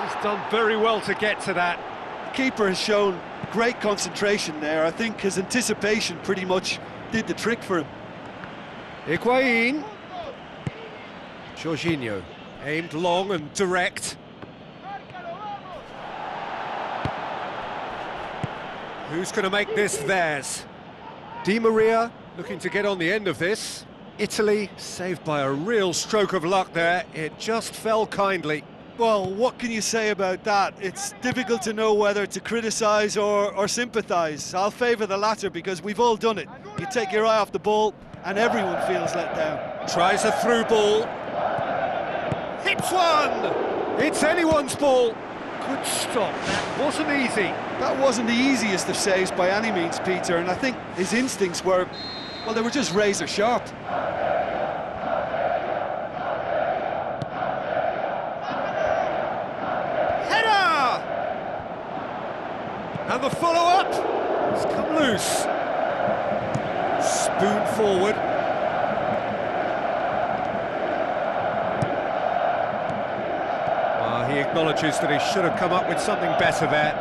He's done very well to get to that. The keeper has shown great concentration there. I think his anticipation pretty much did the trick for him. Higuain. Jorginho, aimed long and direct. Who's going to make this theirs? Di Maria looking to get on the end of this. Italy saved by a real stroke of luck there. It just fell kindly. Well, what can you say about that? It's difficult to know whether to criticise or sympathise. I'll favour the latter because we've all done it. You take your eye off the ball and everyone feels let down. Tries a through ball. Hits one! It's anyone's ball. Good stop, that wasn't easy. That wasn't the easiest of saves by any means, Peter, and I think his instincts were, well, they were just razor sharp. Header! And the follow-up. It's come loose. Spoon forward. He acknowledges that he should have come up with something better there.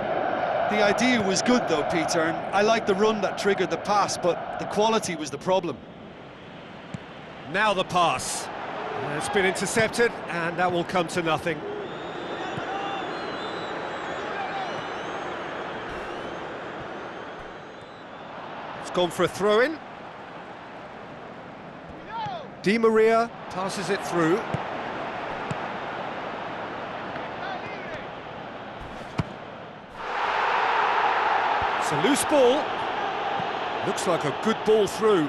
The idea was good though, Peter, and I like the run that triggered the pass, but the quality was the problem. Now the pass. It's been intercepted, and that will come to nothing. It's gone for a throw-in. Di Maria passes it through. It's a loose ball. Looks like a good ball through.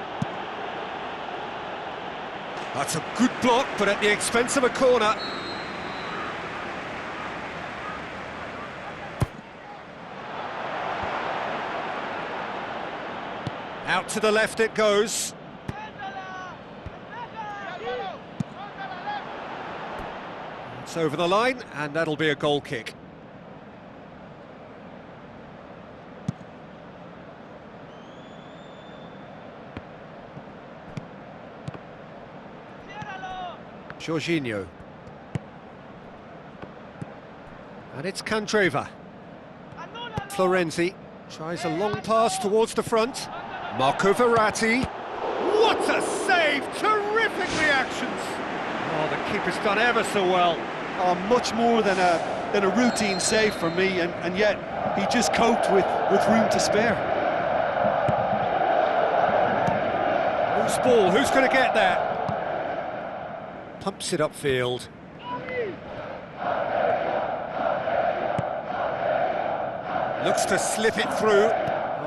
That's a good block, but at the expense of a corner. Out to the left it goes. It's over the line, and that'll be a goal kick. Jorginho. And it's Candreva. Florenzi tries a long pass towards the front. Marco Verratti. What a save! Terrific reactions! Oh, the keeper's done ever so well. Oh, much more than a routine save for me, and yet he just coped with room to spare. Loose ball, who's going to get that? Pumps it upfield. Looks to slip it through.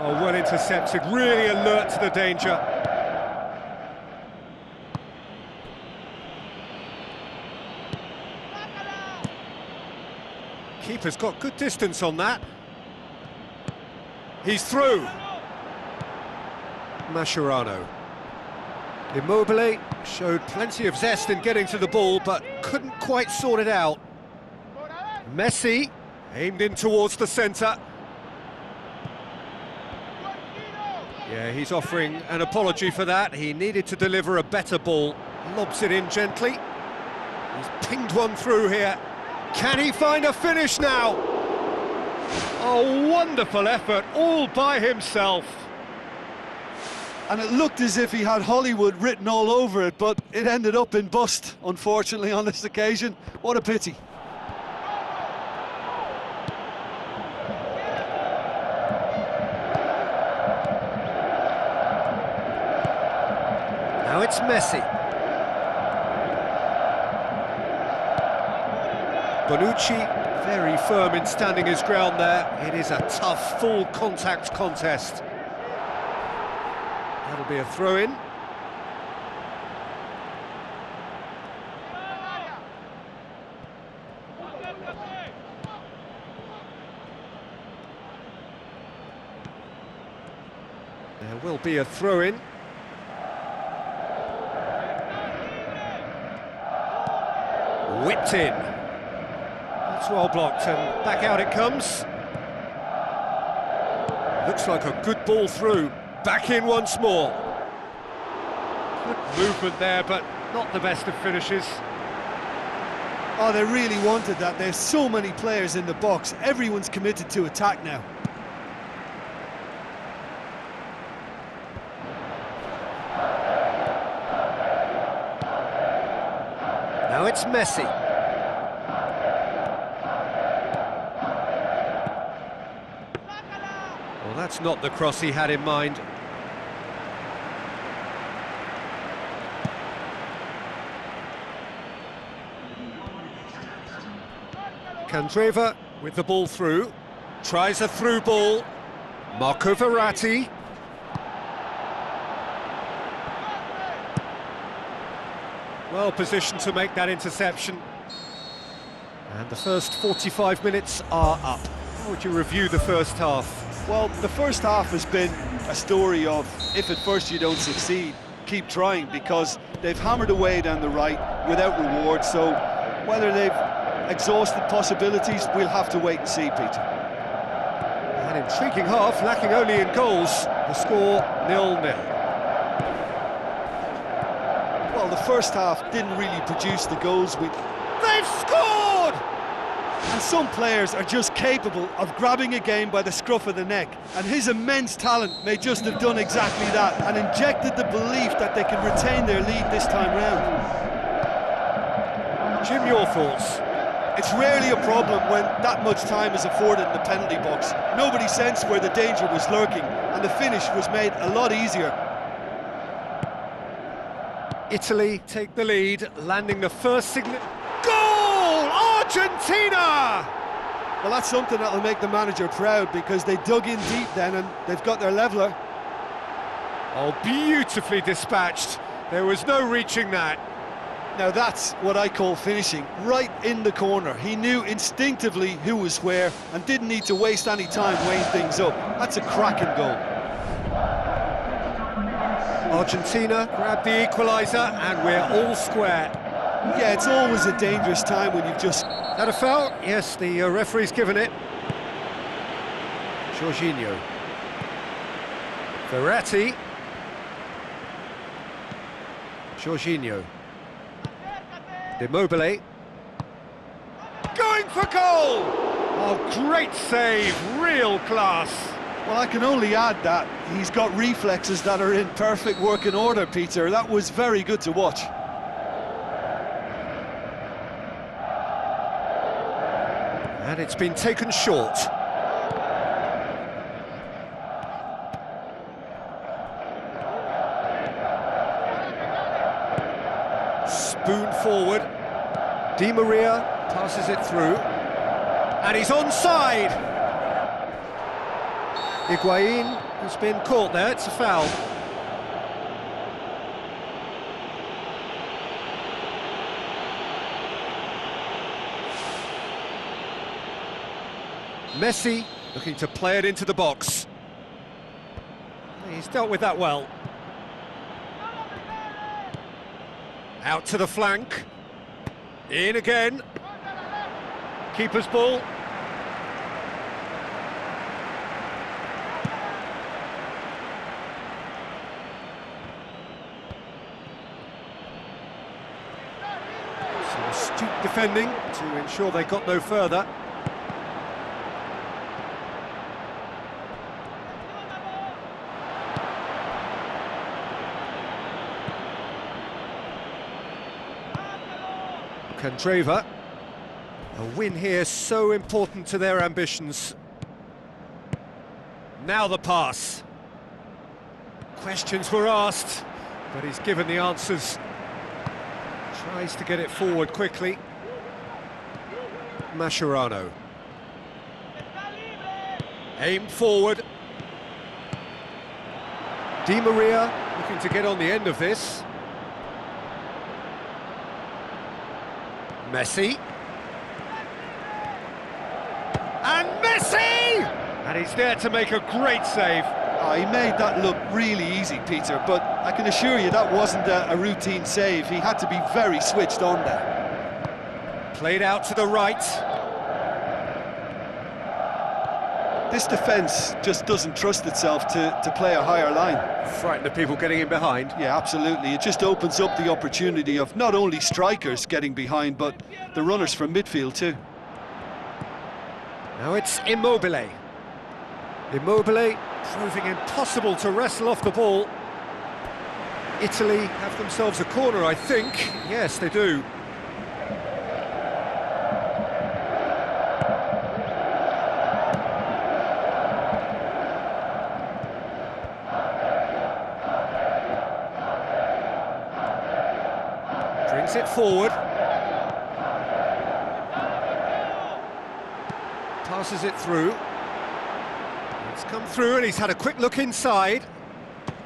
Oh, well intercepted, really alert to the danger. Keeper's got good distance on that. He's through. Mascherano. Immobile showed plenty of zest in getting to the ball, but couldn't quite sort it out. Messi aimed in towards the centre. Yeah, he's offering an apology for that. He needed to deliver a better ball. Lobs it in gently. He's pinged one through here. Can he find a finish now? A wonderful effort, all by himself. And it looked as if he had Hollywood written all over it, but it ended up in bust, unfortunately, on this occasion. What a pity. Now it's Messi. Bonucci, very firm in standing his ground there. It is a tough, full contact contest. That'll be a throw-in. There will be a throw-in. Whipped in. That's well blocked, and back out it comes. Looks like a good ball through. Back in once more. Good movement there, but not the best of finishes. Oh, they really wanted that. There's so many players in the box. Everyone's committed to attack now. Now it's Messi. Well, that's not the cross he had in mind. Candreva with the ball through. Tries a through ball. Marco Verratti. Well positioned to make that interception. And the first 45 minutes are up. How would you review the first half? Well, the first half has been a story of, if at first you don't succeed, keep trying, because they've hammered away down the right without reward. So whether they've exhausted possibilities, we'll have to wait and see, Peter. An intriguing half, lacking only in goals. The score 0-0. Well, the first half didn't really produce the goals They've scored! And some players are just capable of grabbing a game by the scruff of the neck, and his immense talent may just have done exactly that and injected the belief that they can retain their lead this time round. Jim, your thoughts? It's rarely a problem when that much time is afforded in the penalty box. Nobody sensed where the danger was lurking, and the finish was made a lot easier. Italy take the lead, landing the first signal. Goal! Argentina! Well, that's something that'll make the manager proud, because they dug in deep then and they've got their leveller. Oh, beautifully dispatched. There was no reaching that. Now that's what I call finishing, right in the corner. He knew instinctively who was where and didn't need to waste any time weighing things up. That's a cracking goal. Argentina grabbed the equaliser and we're all square. Yeah, it's always a dangerous time when you've just... Is that a foul? Yes, the referee's given it. Jorginho. Verratti. Jorginho. Immobile. Going for goal! Oh, great save, real class. Well, I can only add that he's got reflexes that are in perfect working order, Peter. That was very good to watch. And it's been taken short. Spoon forward. Di Maria passes it through. And he's onside. Higuain has been caught there, it's a foul. Messi looking to play it into the box. He's dealt with that well. Out to the flank. In again. Keeper's ball. Astute defending to ensure they got no further. Candreva. A win here so important to their ambitions. Now the pass. Questions were asked, but he's given the answers. Tries to get it forward quickly. Mascherano. Aimed forward. Di Maria looking to get on the end of this. Messi. And Messi! And he's there to make a great save. Oh, he made that look really easy, Peter, but I can assure you that wasn't a routine save. He had to be very switched on there. Played out to the right. This defence just doesn't trust itself to play a higher line. Frighten the people getting in behind. Yeah, absolutely. It just opens up the opportunity of not only strikers getting behind, but the runners from midfield too. Now it's Immobile. Immobile proving impossible to wrestle off the ball. Italy have themselves a corner, I think. Yes, they do. Brings it forward. Passes it through. It's come through and he's had a quick look inside.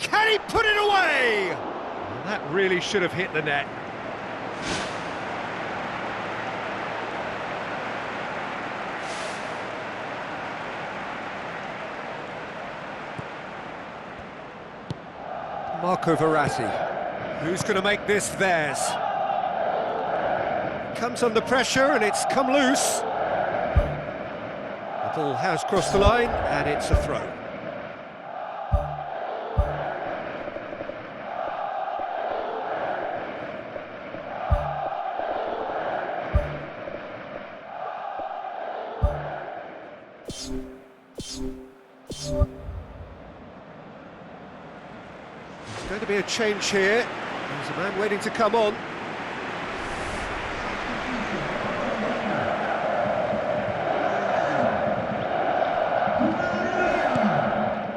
Can he put it away? And that really should have hit the net. Marco Verratti. Who's going to make this theirs? Comes under pressure and it's come loose. The ball has crossed the line and it's a throw. There's going to be a change here. There's a man waiting to come on.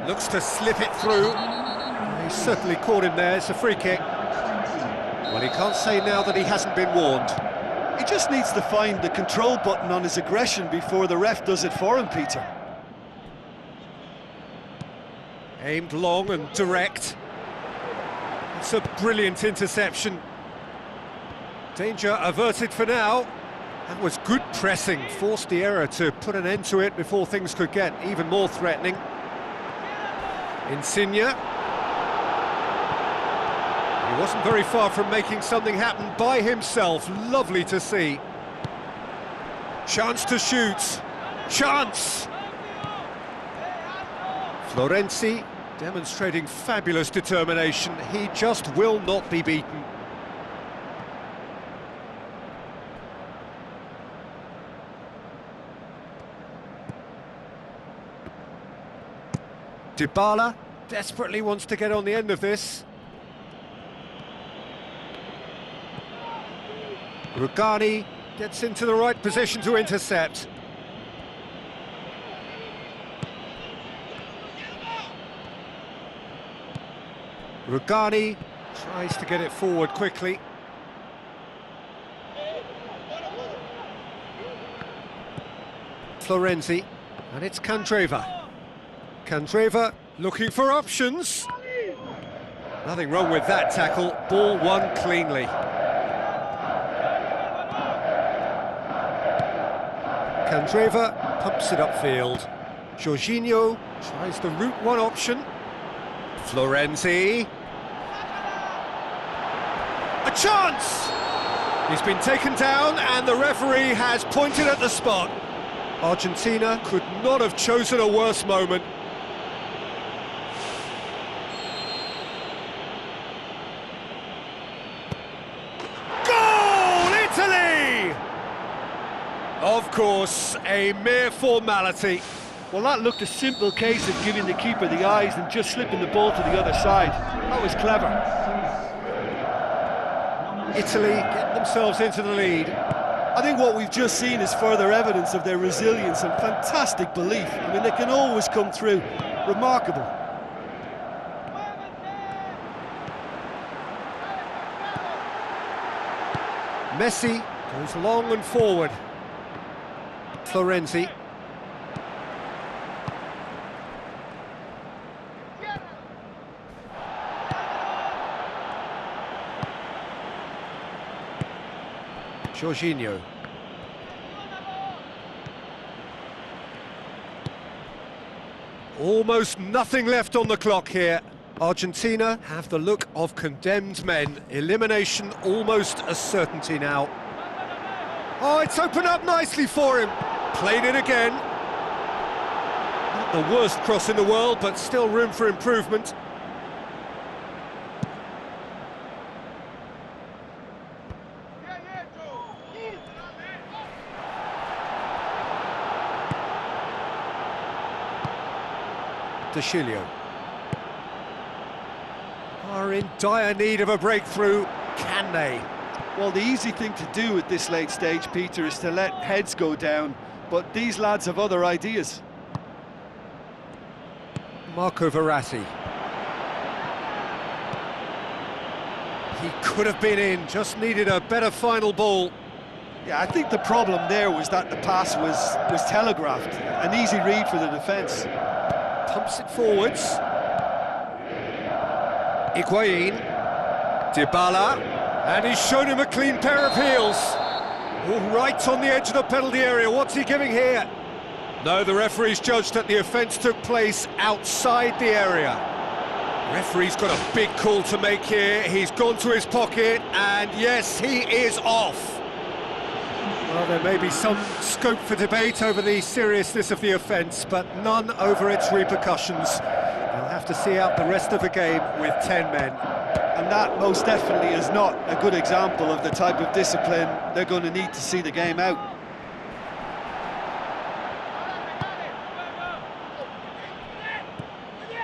Looks to slip it through. He certainly caught him there. It's a free kick. Well, he can't say now that he hasn't been warned. He just needs to find the control button on his aggression before the ref does it for him, Peter. Aimed long and direct. It's a brilliant interception. Danger averted for now. That was good pressing. Forced the error to put an end to it before things could get even more threatening. Insigne. He wasn't very far from making something happen by himself. Lovely to see. Chance to shoot. Chance! Florenzi demonstrating fabulous determination. He just will not be beaten. Dybala desperately wants to get on the end of this. Rugani gets into the right position to intercept. Rugani tries to get it forward quickly. Florenzi, and it's Candreva. Candreva looking for options. Nothing wrong with that tackle. Ball won cleanly. Candreva pumps it upfield. Jorginho tries the route one option. Florenzi. A chance! He's been taken down and the referee has pointed at the spot. Argentina could not have chosen a worse moment. Goal, Italy! Of course, a mere formality. Well, that looked a simple case of giving the keeper the eyes and just slipping the ball to the other side. That was clever. Italy get themselves into the lead. I think what we've just seen is further evidence of their resilience and fantastic belief. I mean, they can always come through. Remarkable. Messi goes long and forward. Florenzi. Jorginho. Almost nothing left on the clock here. Argentina have the look of condemned men. Elimination almost a certainty now. Oh, it's opened up nicely for him. Played it again. Not the worst cross in the world, but still room for improvement. Chilio are in dire need of a breakthrough. Can they? Well, the easy thing to do at this late stage, Peter, is to let heads go down, but these lads have other ideas. Marco Verratti. He could have been in, just needed a better final ball. Yeah, I think the problem there was that the pass was telegraphed. An easy read for the defence. Pumps it forwards. Higuain. Dybala. And he's shown him a clean pair of heels. Oh, right on the edge of the penalty area. What's he giving here? No, the referee's judged that the offence took place outside the area. Referee's got a big call to make here. He's gone to his pocket, and yes, he is off. Well, there may be some scope for debate over the seriousness of the offence, but none over its repercussions. They'll have to see out the rest of the game with 10 men. And that most definitely is not a good example of the type of discipline they're going to need to see the game out.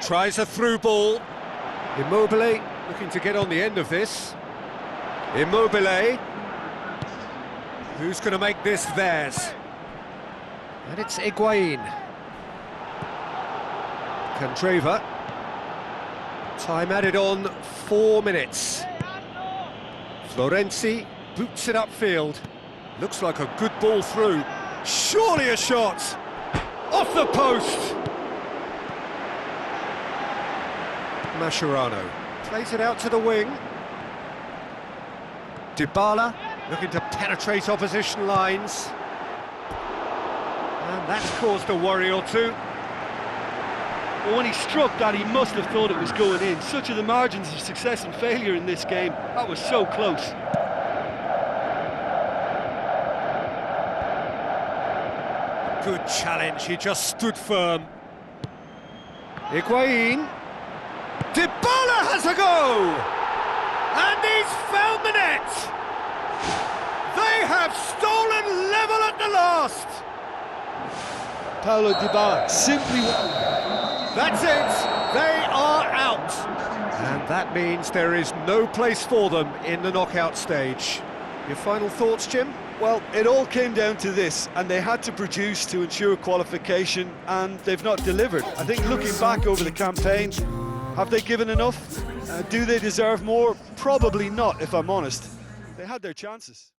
Tries a through ball. Immobile looking to get on the end of this. Immobile. Who's going to make this theirs? And it's Higuain. Candreva. Time added on 4 minutes. Florenzi boots it upfield. Looks like a good ball through. Surely a shot! Off the post! Mascherano plays it out to the wing. Dybala looking to penetrate opposition lines. And that's caused a worry or two. Well, when he struck that, he must have thought it was going in. Such are the margins of success and failure in this game. That was so close. Good challenge, he just stood firm. Higuain. Dybala has a go! And he's found the net! They have stolen level at the last! Paulo Dybala simply... That's it, they are out. And that means there is no place for them in the knockout stage. Your final thoughts, Jim? Well, it all came down to this, and they had to produce to ensure qualification, and they've not delivered. I think looking back over the campaign, have they given enough? Do they deserve more? Probably not, if I'm honest. They had their chances.